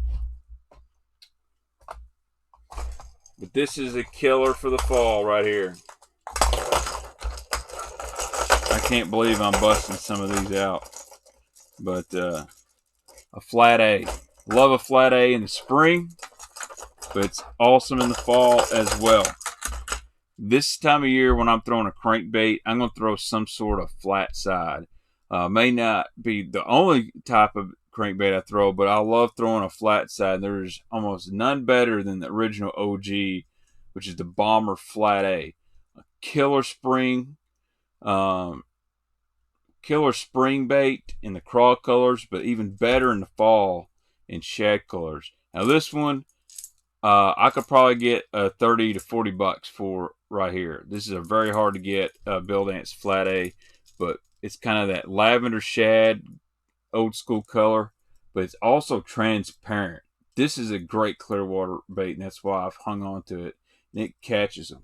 But this is a killer for the fall right here. I can't believe I'm busting some of these out. But a flat A. Love a flat A in the spring, but it's awesome in the fall as well. This time of year when I'm throwing a crankbait, I'm going to throw some sort of flat side. May not be the only type of crankbait I throw, but I love throwing a flat side. There's almost none better than the original OG, which is the Bomber Flat A. A killer spring bait in the craw colors, but even better in the fall in shad colors. Now this one, I could probably get 30 to 40 bucks for right here. This is a very hard to get Bill Dance Flat A, but it's kind of that lavender shad, old school color, but it's also transparent. This is a great Clearwater bait, and that's why I've hung on to it. And it catches them.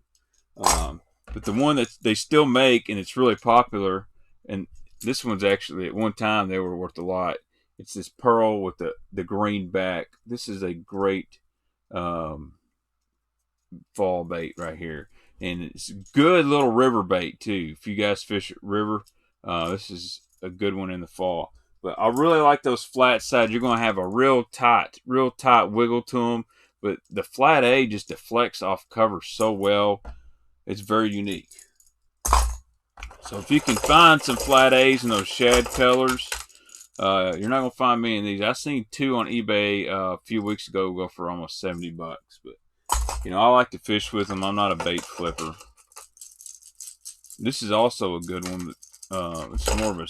But the one that they still make, and it's really popular, and this one's actually at one time they were worth a lot. It's this pearl with the green back. This is a great um, fall bait right here, and it's a good little river bait too. If you guys fish at river, this is a good one in the fall. But I really like those flat sides. You're going to have a real tight wiggle to them. But the flat A just deflects off cover so well. It's very unique. So if you can find some flat A's in those shad colors, you're not going to find many of these. I seen two on eBay a few weeks ago go for almost 70 bucks. But, I like to fish with them. I'm not a bait flipper. This is also a good one, but it's more of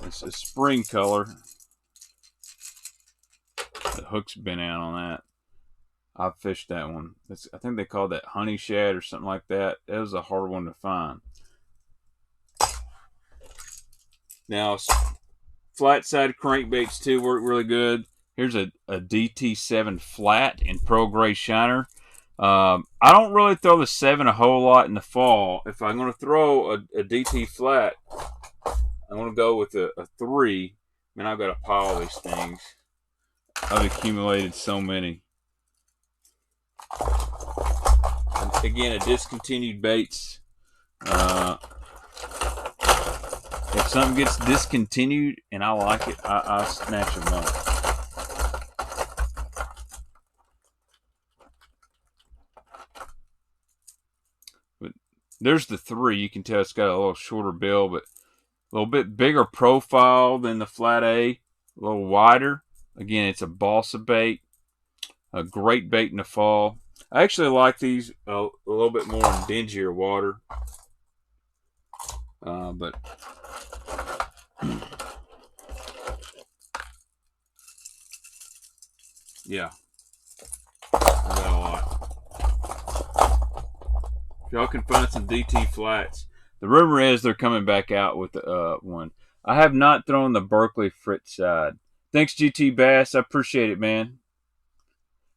it's a spring color. The hook's been out on that. I've fished that one. I think they call that honey shad or something like that. That was a hard one to find. Now, flat sided crankbaits too work really good. Here's a DT7 flat in Pearl Gray Shiner. I don't really throw the 7 a whole lot in the fall. If I'm going to throw a DT flat, I'm going to go with a 3. Man, I've got a pile of these things. I've accumulated so many. And again, a discontinued baits. If something gets discontinued and I like it, I snatch them up. But there's the 3. You can tell it's got a little shorter bill, but a little bit bigger profile than the flat A. A little wider. Again, it's a balsa bait. A great bait in the fall. I actually like these a little bit more in dingier water. But yeah, I got a lot. If y'all can find some DT flats. The rumor is they're coming back out with one. I have not thrown the Berkeley Fritz side. Thanks, GT Bass. I appreciate it, man.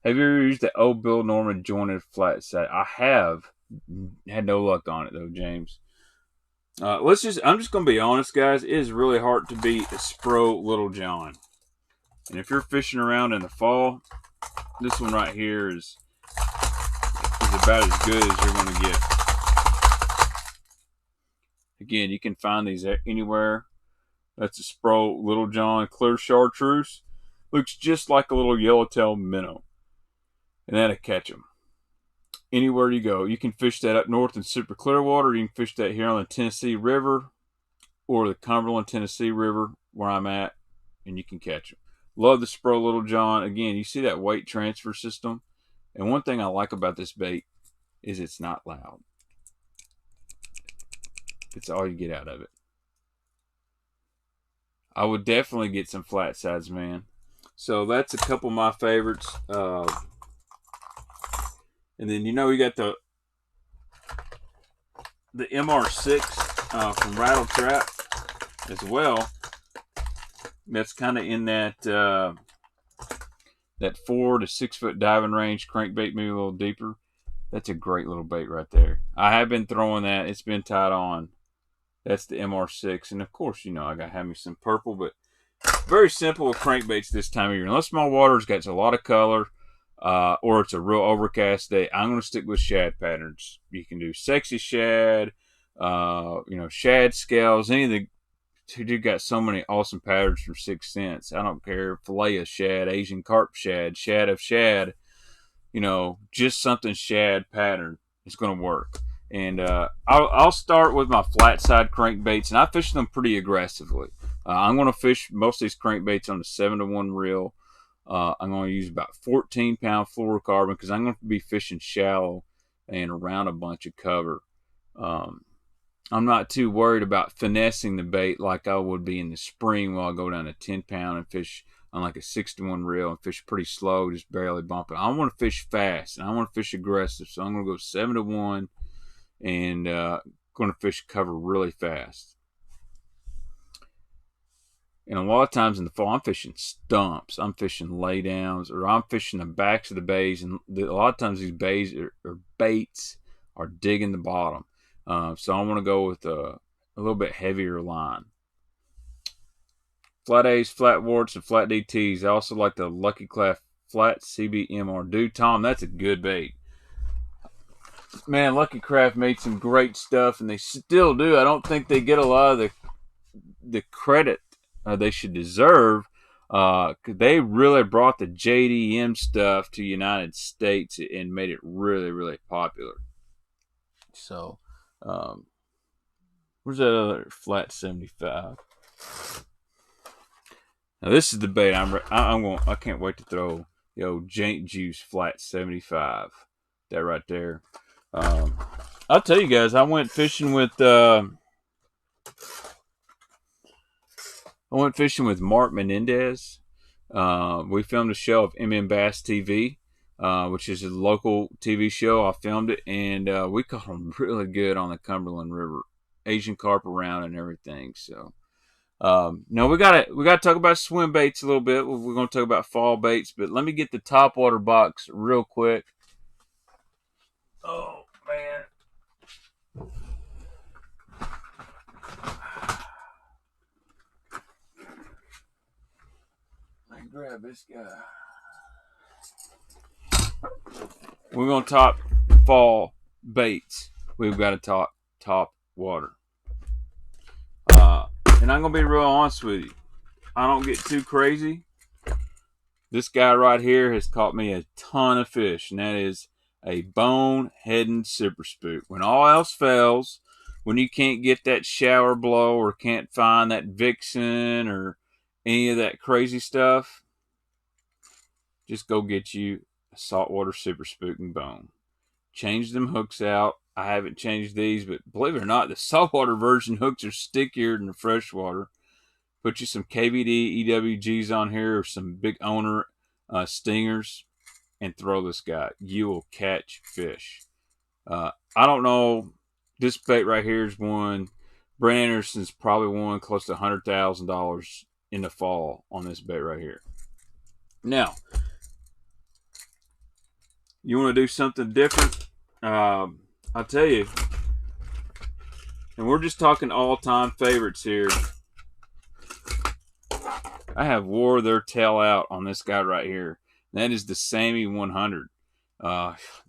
Have you ever used the old Bill Norman jointed flat side? I have. Had no luck on it though, James. I'm just gonna be honest, guys. It is really hard to beat a Spro Little John. And if you're fishing around in the fall, this one right here is about as good as you're gonna get. Again, you can find these anywhere. That's a Spro Little John clear chartreuse. Looks just like a little yellowtail minnow. And that'll catch them. Anywhere you go. You can fish that up north in super clear water. You can fish that here on the Tennessee River or the Cumberland, Tennessee River where I'm at, and you can catch them. Love the Spro Little John. Again, you see that weight transfer system. And one thing I like about this bait is it's not loud. It's all you get out of it. I would definitely get some flat sides, man. So that's a couple of my favorites. And then you got the MR6 from Rattle Trap as well. That's kind of in that 4 to 6 foot diving range crankbait, maybe a little deeper. That's a great little bait right there. I have been throwing that. It's been tied on. That's the MR6. And of course, I got to have me some purple, but very simple with crankbaits this time of year. Unless my water's got a lot of color or it's a real overcast day, I'm going to stick with shad patterns. You can do sexy shad, shad scales, any of the. Dude, got so many awesome patterns from 6 cents. I don't care. Fillet of shad, Asian carp shad, shad of shad. Just something shad pattern is going to work. And I'll start with my flat side crankbaits, and I fish them pretty aggressively. I'm going to fish most of these crankbaits on the 7-to-1 reel. I'm going to use about 14-pound fluorocarbon because I'm going to be fishing shallow and around a bunch of cover. I'm not too worried about finessing the bait like I would be in the spring while I go down to 10-pound and fish on like a 6-to-1 reel and fish pretty slow, just barely bumping. I want to fish fast and I want to fish aggressive, so I'm going to go 7-to-1 and going to fish cover really fast. And a lot of times in the fall, I'm fishing stumps, I'm fishing laydowns, or I'm fishing the backs of the bays. And a lot of times these bays or baits are digging the bottom. So I want to go with a little bit heavier line. Flat A's, flat warts, and flat DTs. I also like the Lucky Craft flat CBMR. Dude, Tom, that's a good bait. Man, Lucky Craft made some great stuff, and they still do. I don't think they get a lot of the credit they should deserve. They really brought the JDM stuff to the United States and made it really, really popular. So, where's that other flat 75? Now this is the bait I can't wait to throw the old Jaints Juice flat 75. That right there. I'll tell you guys, I went fishing with Mark Menendez. We filmed a show of MM Bass TV, which is a local TV show. I filmed it, and we caught them really good on the Cumberland River, Asian carp around and everything. So, no, we gotta talk about swim baits a little bit. We're gonna talk about fall baits, but let me get the Topwater box real quick. Oh man. Let me grab this guy. We're going to talk fall baits. We've got to talk Topwater. And I'm going to be real honest with you. I don't get too crazy. This guy right here has caught me a ton of fish, and that is a bone-heading super spook. When all else fails, when you can't get that shower blow or can't find that vixen or any of that crazy stuff, just go get you a saltwater super spook and bone. Change them hooks out. I haven't changed these, but believe it or not, the saltwater version hooks are stickier than the freshwater. Put you some KVD EWGs on here or some big owner stingers and throw this guy. You will catch fish. I don't know. This bait right here is one. Brent Anderson's probably won close to $100,000 in the fall on this bait right here. Now, you want to do something different? I'll tell you. And we're just talking all-time favorites here. I have wore their tail out on this guy right here. That is the Sammy 100.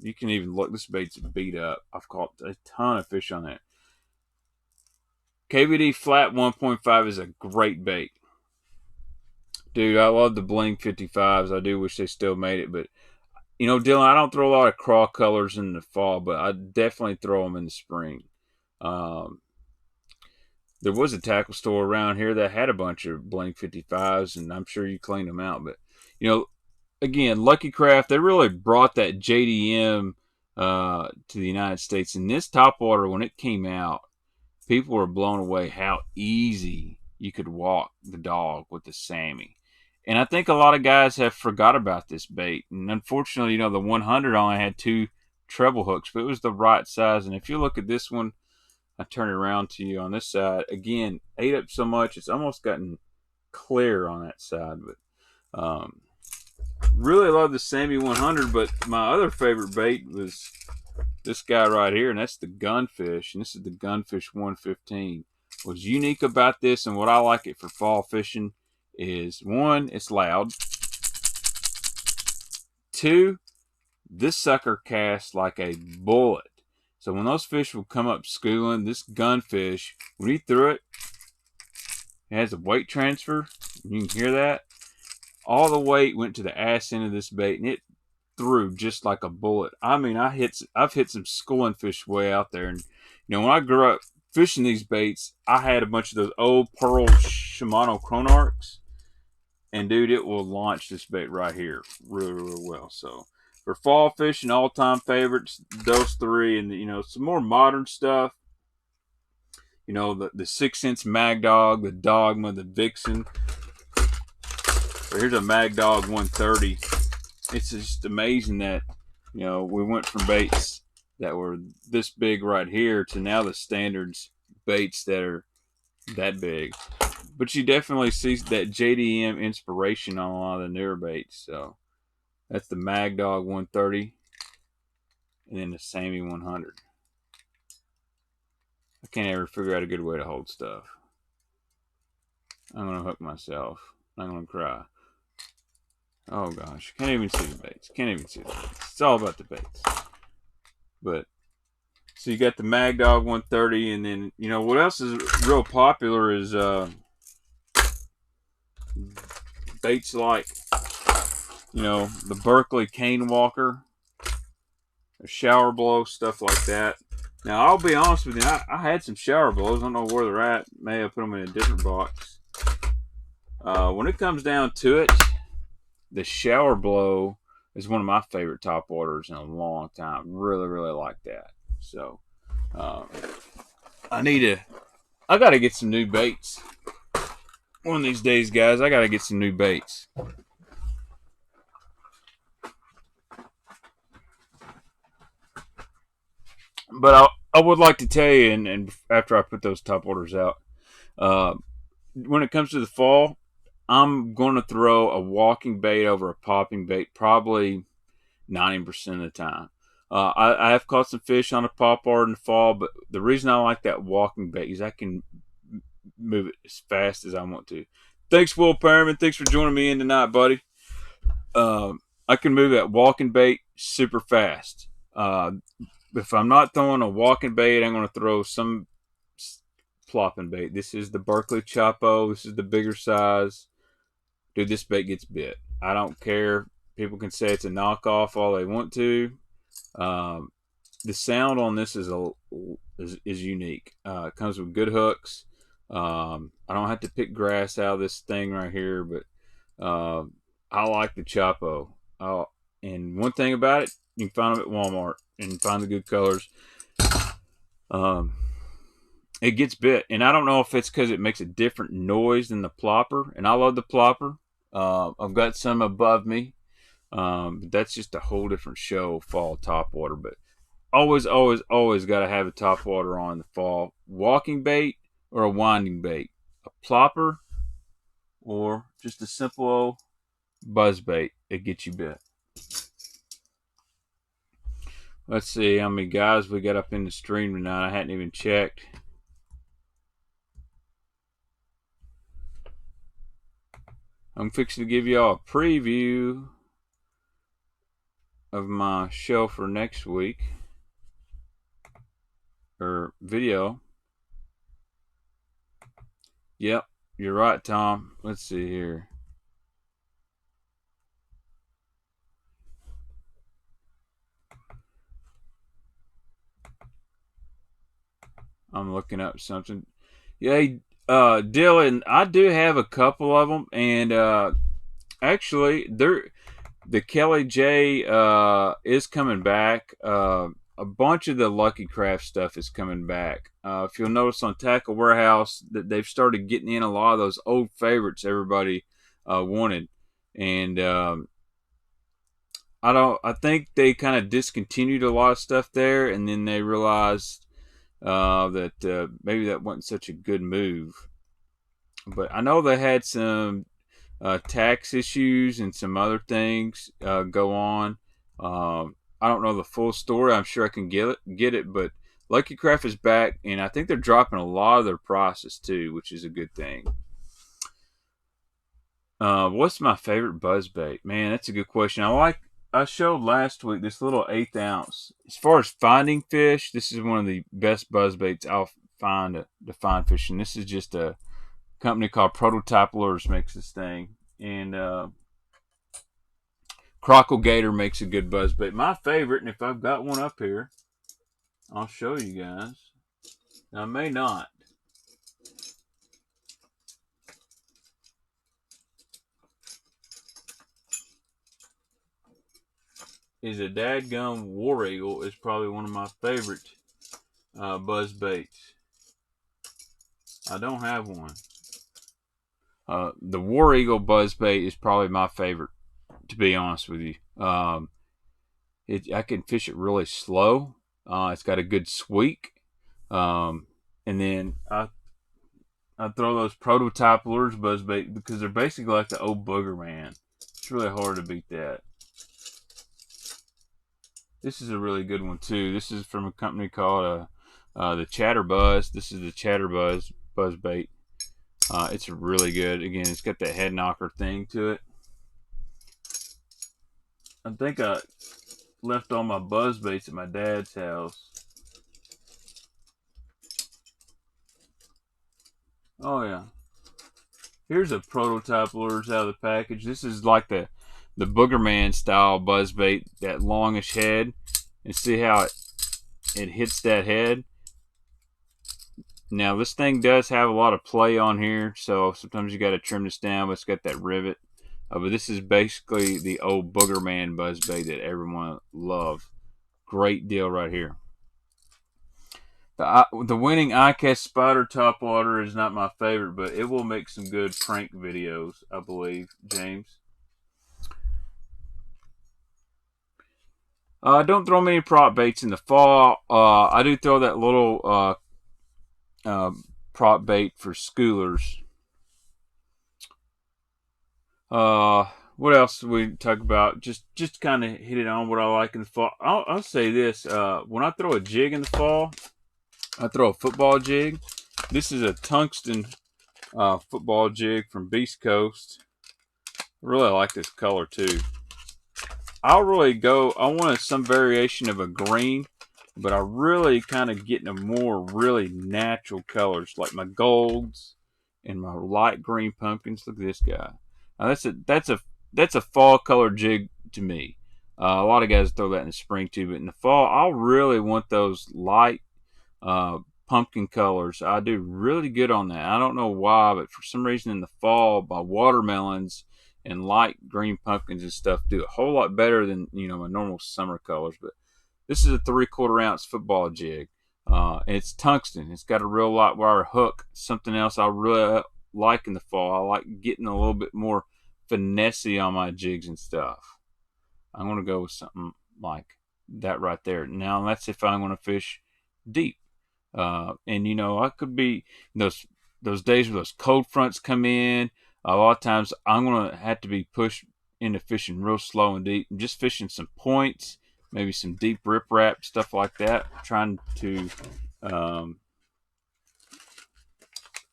You can even look. This bait's beat up. I've caught a ton of fish on that. KVD flat 1.5 is a great bait. Dude, I love the Bling 55s. I do wish they still made it. But, you know, Dylan, I don't throw a lot of craw colors in the fall, but I definitely throw them in the spring. There was a tackle store around here that had a bunch of Bling 55s, and I'm sure you cleaned them out. But, you know, again, Lucky Craft, they really brought that JDM to the United States. And this Topwater, when it came out, people were blown away how easy you could walk the dog with the Sammy. And I think a lot of guys have forgot about this bait. And unfortunately, you know, the 100 only had 2 treble hooks, but it was the right size. And if you look at this one, I turn it around to you on this side. Again, ate up so much, it's almost gotten clear on that side. But really love the Sammy 100, but my other favorite bait was this guy right here, and that's the Gunfish. And this is the Gunfish 115. What's unique about this and what I like it for fall fishing is, 1, it's loud. 2, this sucker casts like a bullet. So when those fish will come up schooling, this Gunfish, when he threw it, it has a weight transfer. You can hear that. All the weight went to the ass end of this bait, and it threw just like a bullet. I mean, I've hit some schooling fish way out there. And, you know, when I grew up fishing these baits, I had a bunch of those old Pearl Shimano Chronarchs. And, dude, it will launch this bait right here really, really well. So, for fall fishing, all-time favorites, those 3. And, you know, some more modern stuff. You know, the 6-inch Mag Dog, the Dogma, the Vixen. But here's a Mag Dog 130. It's just amazing that, you know, we went from baits that were this big right here to now the standards baits that are that big. But you definitely see that JDM inspiration on a lot of the newer baits. So that's the Mag Dog 130 and then the Sammy 100. I can't ever figure out a good way to hold stuff. I'm going to hook myself. I'm going to cry. Oh gosh, can't even see the baits. Can't even see the baits. It's all about the baits. But so you got the Mag Dog 130, and then you know what else is real popular is baits like, you know, the Berkeley Cane Walker, a shower blow, stuff like that. Now I'll be honest with you, I had some shower blows. I don't know where they're at. May have put them in a different box. When it comes down to it, the shower blow is one of my favorite top waters in a long time. Really, really like that. So, I got to get some new baits. One of these days, guys, I got to get some new baits. But I would like to tell you, and after I put those top waters out, when it comes to the fall, I'm going to throw a walking bait over a popping bait probably 90% of the time. I have caught some fish on a pop water in the fall, but the reason I like that walking bait is I can move it as fast as I want to. Thanks, Will Perriman. Thanks for joining me in tonight, buddy. I can move that walking bait super fast. If I'm not throwing a walking bait, I'm going to throw some plopping bait. This is the Berkeley Chapo. This is the bigger size. Dude, this bait gets bit. I don't care. People can say it's a knockoff all they want to. The sound on this is unique. It comes with good hooks. I don't have to pick grass out of this thing right here, but I like the Chapo. And one thing about it, you can find them at Walmart and find the good colors. It gets bit, and I don't know if it's because it makes a different noise than the plopper, and I love the plopper. I've got some above me. But that's just a whole different show, fall top water. But always got to have a top water on in the fall. Walking bait or a winding bait. A plopper or just a simple old buzz bait that gets you bit. Let's see how many guys we got up in the stream tonight. I hadn't even checked. I'm fixing to give y'all a preview of my show for next week, or video. Yep, you're right, Tom. Let's see here. I'm looking up something. Yeah, Dylan, I do have a couple of them, and actually, the Kelly J is coming back. A bunch of the Lucky Craft stuff is coming back. If you'll notice on Tackle Warehouse, that they've started getting in a lot of those old favorites everybody wanted, and I think they kind of discontinued a lot of stuff there, and then they realized that maybe that wasn't such a good move. But I know they had some tax issues and some other things go on. I don't know the full story. I'm sure I can get it, but Lucky Craft is back, and I think they're dropping a lot of their prices too, which is a good thing. What's my favorite buzz bait? Man, that's a good question. I showed last week this little 1/8 ounce. As far as finding fish, this is one of the best buzz baits I'll find to find fish, and this is just a company called Prototype Lures makes this thing, and Crockle Gator makes a good buzz bait. My favorite, and if I've got one up here, I'll show you guys. Now, I may not. Is a dadgum War Eagle is probably one of my favorite buzz baits. I don't have one. The War Eagle buzzbait is probably my favorite, to be honest with you. I can fish it really slow. It's got a good squeak. And then I throw those prototype lures buzzbait because they're basically like the old booger man. It's really hard to beat that. This is a really good one too. This is from a company called the Chatterbuzz. This is the Chatterbuzz buzzbait. It's really good. Again, it's got that head knocker thing to it. I think I left all my buzzbaits at my dad's house. Oh yeah. Here's a prototype lures out of the package. This is like the Boogerman style buzzbait, that longish head. And see how it hits that head. Now this thing does have a lot of play on here, so sometimes you got to trim this down, but it's got that rivet. But this is basically the old Boogerman buzzbait that everyone loved. Great deal right here. The winning iCast Spider Topwater is not my favorite, but it will make some good prank videos, I believe, James. Don't throw many prop baits in the fall. I do throw that little prop bait for schoolers. What else do we talk about? Just kind of hit it on what I like in the fall. I'll say this: when I throw a jig in the fall, I throw a football jig. This is a tungsten football jig from Beast Coast. I really like this color too. I'll really go. I want some variation of a green, but I really kind of get into more really natural colors, like my golds and my light green pumpkins. Look at this guy. Now that's a fall color jig to me. A lot of guys throw that in the spring too, but in the fall, I'll really want those light pumpkin colors. I do really good on that. I don't know why, but for some reason in the fall, my watermelons and light green pumpkins and stuff do a whole lot better than my normal summer colors. But this is a 3/4 ounce football jig. And it's tungsten. It's got a real light wire hook. Something else I really like in the fall. I like getting a little bit more finessey on my jigs and stuff. I'm going to go with something like that right there. Now that's if I'm going to fish deep. And I could be those days where those cold fronts come in. A lot of times I'm going to have to be pushed into fishing real slow and deep, and just fishing some points, maybe some deep riprap, stuff like that, trying to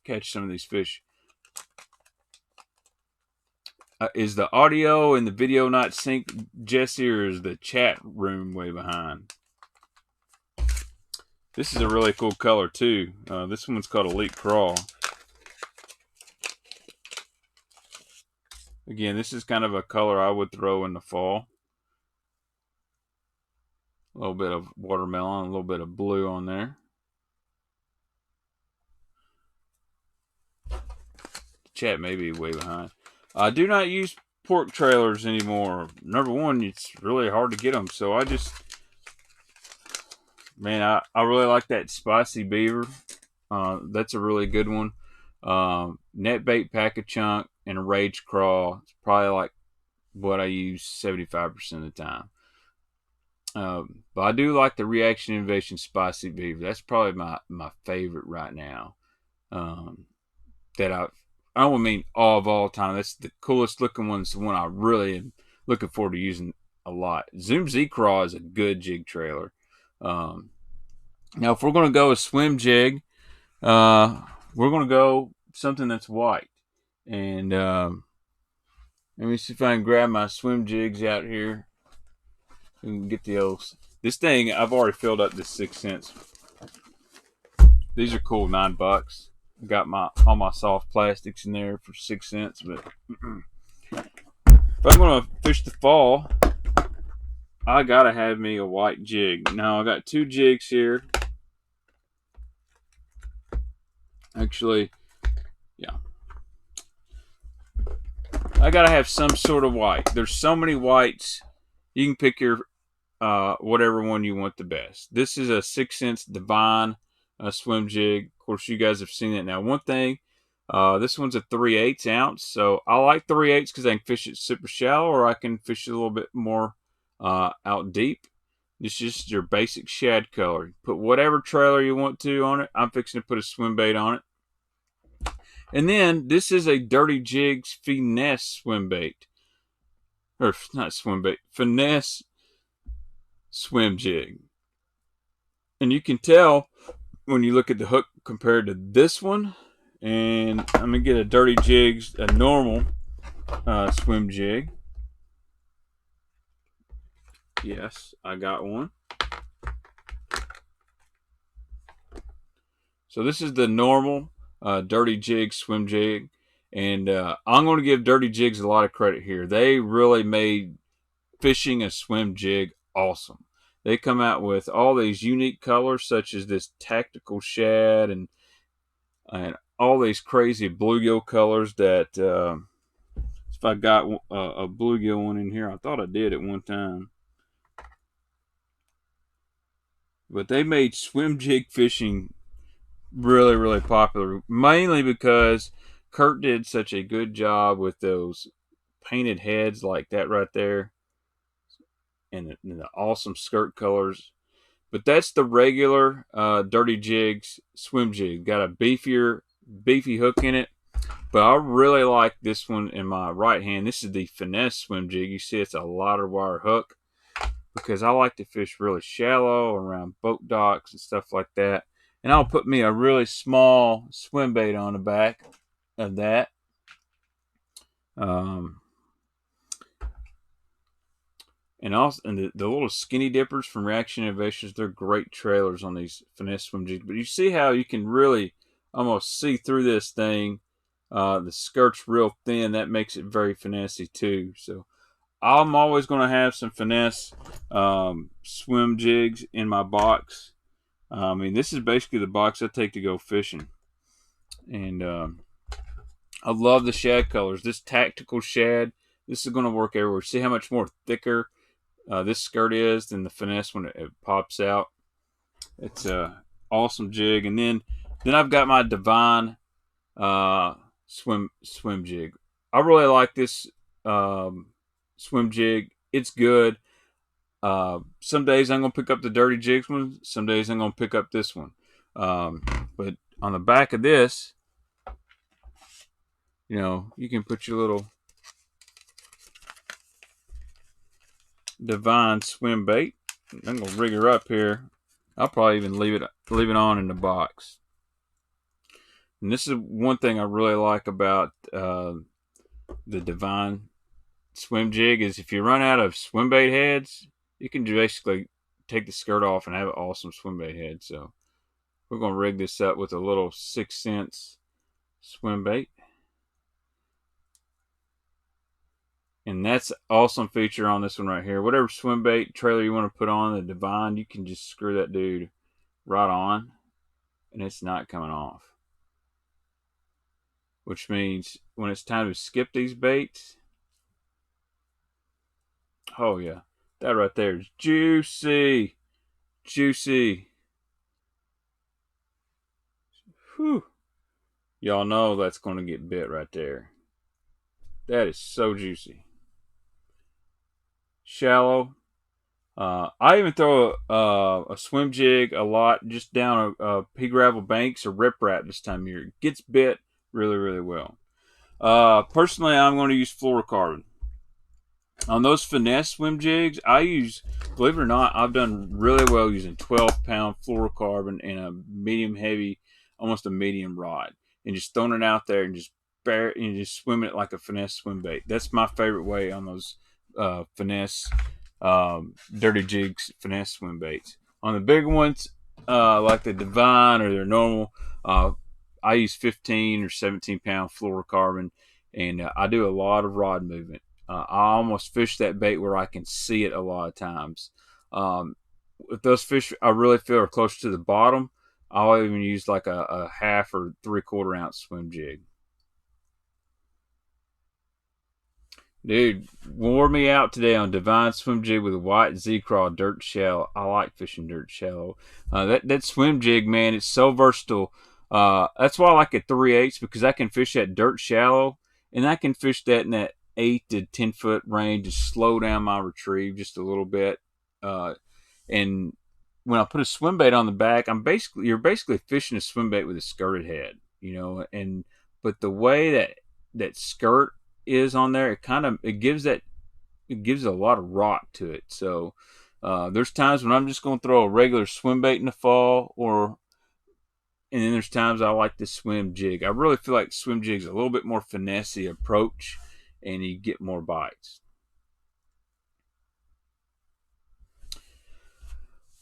catch some of these fish. Is the audio and the video not synced, Jesse, or is the chat room way behind? This is a really cool color too. This one's called Elite Crawl. Again, this is kind of a color I would throw in the fall. A little bit of watermelon, a little bit of blue on there. The chat may be way behind. I do not use pork trailers anymore. Number one, it's really hard to get them. So I really like that Spicy Beaver. That's a really good one. Net bait pack a chunk and a rage crawl. It's probably like what I use 75% of the time. But I do like the Reaction Innovation Spicy Beaver. That's probably my favorite right now. I don't mean all time. That's the coolest looking one. It's the one I really am looking forward to using a lot. Zoom Z Crawl is a good jig trailer. Now, if we're going to go a swim jig, we're going to go something that's white. And let me see if I can grab my swim jigs out here and get the old. This thing, I've already filled up this 6 cents. These are cool, $9. I got all my soft plastics in there for 6 cents. But if I'm going to fish the fall, I got to have me a white jig. Now, I got 2 jigs here. Actually, yeah. I got to have some sort of white. There's so many whites. You can pick your whatever one you want the best. This is a 6 cents Divine swim jig. Of course, you guys have seen it now. One thing This one's a 3/8 ounce, so I like 3/8 because I can fish it super shallow, or I can fish it a little bit more out deep. This is just your basic shad color. Put whatever trailer you want to on it. I'm fixing to put a swim bait on it. And then this is a Dirty Jigs Finesse swim bait. Or not swim bait, Finesse swim jig. And you can tell when you look at the hook compared to this one. And I'm going to get a Dirty Jigs, a normal swim jig. Yes, I got one. So this is the normal Dirty Jigs swim jig. And I'm going to give Dirty Jigs a lot of credit here. They really made fishing a swim jig awesome. They come out with all these unique colors, such as this tactical shad and all these crazy bluegill colors that if I got a bluegill one in here, I thought I did at one time. But they made swim jig fishing really, really popular, mainly because Kurt did such a good job with those painted heads like that right there, and the awesome skirt colors. But that's the regular Dirty Jigs swim jig. Got a beefy hook in it. But I really like this one in my right hand. This is the Finesse swim jig. You see it's a lighter wire hook because I like to fish really shallow around boat docks and stuff like that. And I'll put me a really small swim bait on the back of that. And also, and the little skinny dippers from Reaction Innovations, they're great trailers on these Finesse swim jigs. But you see how you can really almost see through this thing. The skirt's real thin. That makes it very finessey too. So I'm always going to have some Finesse swim jigs in my box. I mean, this is basically the box I take to go fishing. And I love the shad colors. This tactical shad, this is going to work everywhere. See how much more thicker this skirt is than the Finesse when it pops out. It's a awesome jig. And then I've got my Divine swim jig. I really like this swim jig. It's good. Some days I'm going to pick up the Dirty Jigs one. Some days I'm going to pick up this one. But on the back of this, you know, you can put your little Divine swim bait. I'm going to rig her up here. I'll probably even leave it on in the box. And this is one thing I really like about the Divine swim jig is if you run out of swim bait heads, you can basically take the skirt off and have an awesome swim bait head. So we're going to rig this up with a little 6 cents swim bait. And that's an awesome feature on this one right here. Whatever swim bait trailer you want to put on the Divine, you can just screw that dude right on and it's not coming off. Which means when it's time to skip these baits, oh yeah, that right there is juicy. Juicy. Whew. Y'all know that's going to get bit right there. That is so juicy. Shallow. I even throw a swim jig a lot just down a pea gravel banks or riprap this time of year. It gets bit really, really well. Personally, I'm going to use fluorocarbon. On those Finesse swim jigs, I use, believe it or not, I've done really well using 12-pound fluorocarbon in a medium heavy, almost a medium rod, and just throwing it out there and just just swimming it like a Finesse swim bait. That's my favorite way on those Finesse Dirty Jigs Finesse swim baits. On the bigger ones, like the Divine or their normal, I use 15 or 17-pound fluorocarbon, and I do a lot of rod movement. I almost fish that bait where I can see it a lot of times. If those fish I really feel are close to the bottom, I'll even use like a half or 3/4 ounce swim jig. Dude, wore me out today on Divine swim jig with a white Z-Craw dirt shallow. I like fishing dirt shallow. That swim jig, man, it's so versatile. That's why I like a 3/8 because I can fish that dirt shallow, and I can fish that in that 8 to 10 foot range to slow down my retrieve just a little bit. And when I put a swim bait on the back, you're basically fishing a swim bait with a skirted head, and but the way that skirt is on there, it gives a lot of rock to it. So there's times when I'm just going to throw a regular swim bait in the fall, and then there's times I like to swim jig. I really feel like swim jig's a little bit more finessey approach, and you get more bites.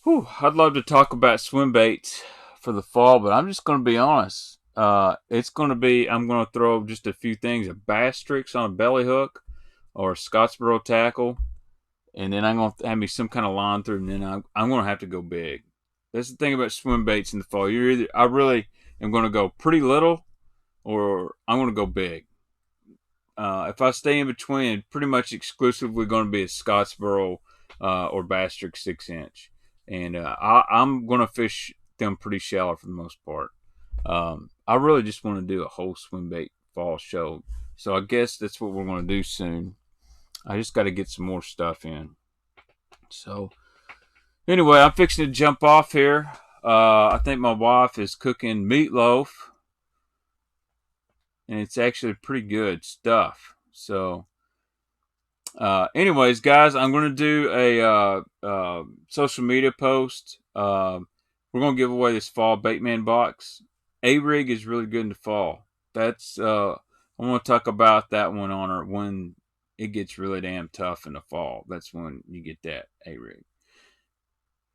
Whew, I'd love to talk about swim baits for the fall, but I'm just going to be honest. I'm going to throw just a few things: a bass Stix on a belly hook, or a Scottsboro tackle, and then I'm going to have me some kind of line through, and then I'm going to have to go big. That's the thing about swim baits in the fall. I really am going to go pretty little, or I'm going to go big. If I stay in between, pretty much exclusively going to be a Scottsboro or Bass Stix 6-inch, and I'm going to fish them pretty shallow for the most part. I really just want to do a whole swim bait fall show, so I guess that's what we're going to do soon. I just got to get some more stuff in. So anyway, I'm fixing to jump off here. I think my wife is cooking meatloaf, and it's actually pretty good stuff. So anyways, guys, I'm going to do a social media post. We're going to give away this fall Baitman Box. A-rig is really good in the fall. That's I want to talk about that one when it gets really damn tough in the fall. That's when you get that A-rig.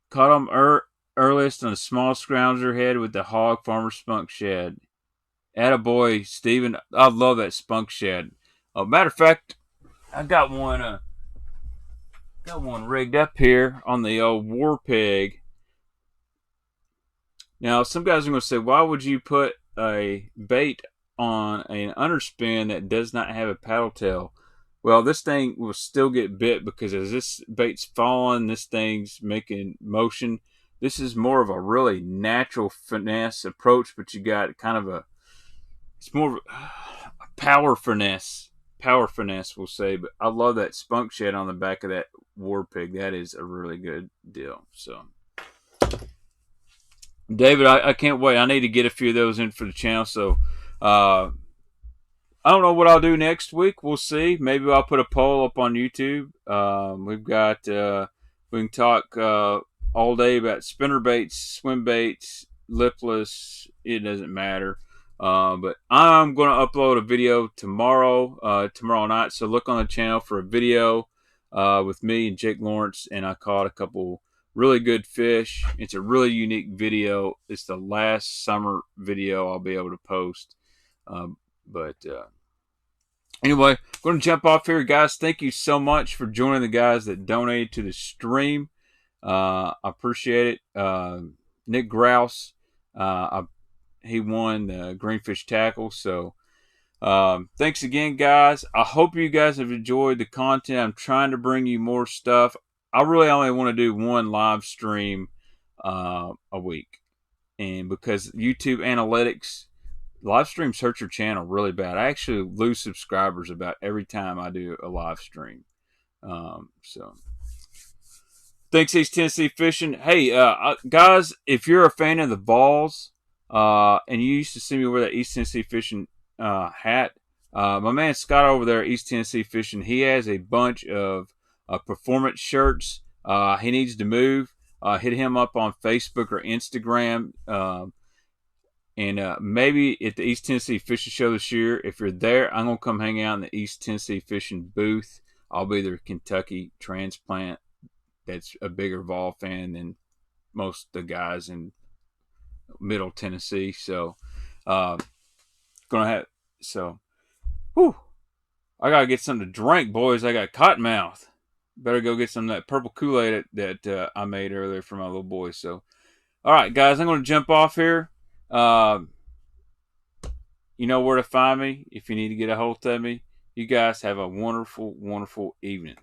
Caught them earliest on a small scrounger head with the Hog Farmer Spunk Shed. Attaboy, Steven. I love that spunk shed. Matter of fact, I got one rigged up here on the old War Pig. Now, some guys are going to say, why would you put a bait on an underspin that does not have a paddle tail? Well, this thing will still get bit because as this bait's falling, this thing's making motion. This is more of a really natural finesse approach, but you got it's more of a power finesse, we'll say. But I love that spunk shed on the back of that War Pig. That is a really good deal. So, David, I can't wait. I need to get a few of those in for the channel. So, I don't know what I'll do next week. We'll see. Maybe I'll put a poll up on YouTube. We've got we can talk all day about spinner baits, swim baits, lipless. It doesn't matter. But I'm going to upload a video tomorrow night. So look on the channel for a video with me and Jake Lawrence, and I caught a couple really good fish. It's a really unique video. It's the last summer video I'll be able to post. Anyway, I'm going to jump off here, guys. Thank you so much for joining the guys that donated to the stream. I appreciate it. Nick Grouse, he won the Greenfish Tackle. So thanks again, guys. I hope you guys have enjoyed the content. I'm trying to bring you more stuff. I really only want to do one live stream a week. And because YouTube analytics, live streams hurt your channel really bad. I actually lose subscribers about every time I do a live stream. So thanks, East Tennessee Fishing. Hey, guys, if you're a fan of the balls, and you used to see me wear that East Tennessee Fishing hat, my man Scott over there at East Tennessee Fishing, he has a bunch of performance shirts. He needs to move. Hit him up on Facebook or Instagram. And maybe at the East Tennessee Fishing Show this year, if you're there, I'm going to come hang out in the East Tennessee Fishing booth. I'll be their Kentucky transplant that's a bigger Vol fan than most of the guys in Middle Tennessee. So, I got to get something to drink, boys. I got cotton mouth. Better go get some of that purple Kool-Aid that I made earlier for my little boy. So, all right, guys, I'm going to jump off here. You know where to find me if you need to get a hold of me. You guys have a wonderful, wonderful evening.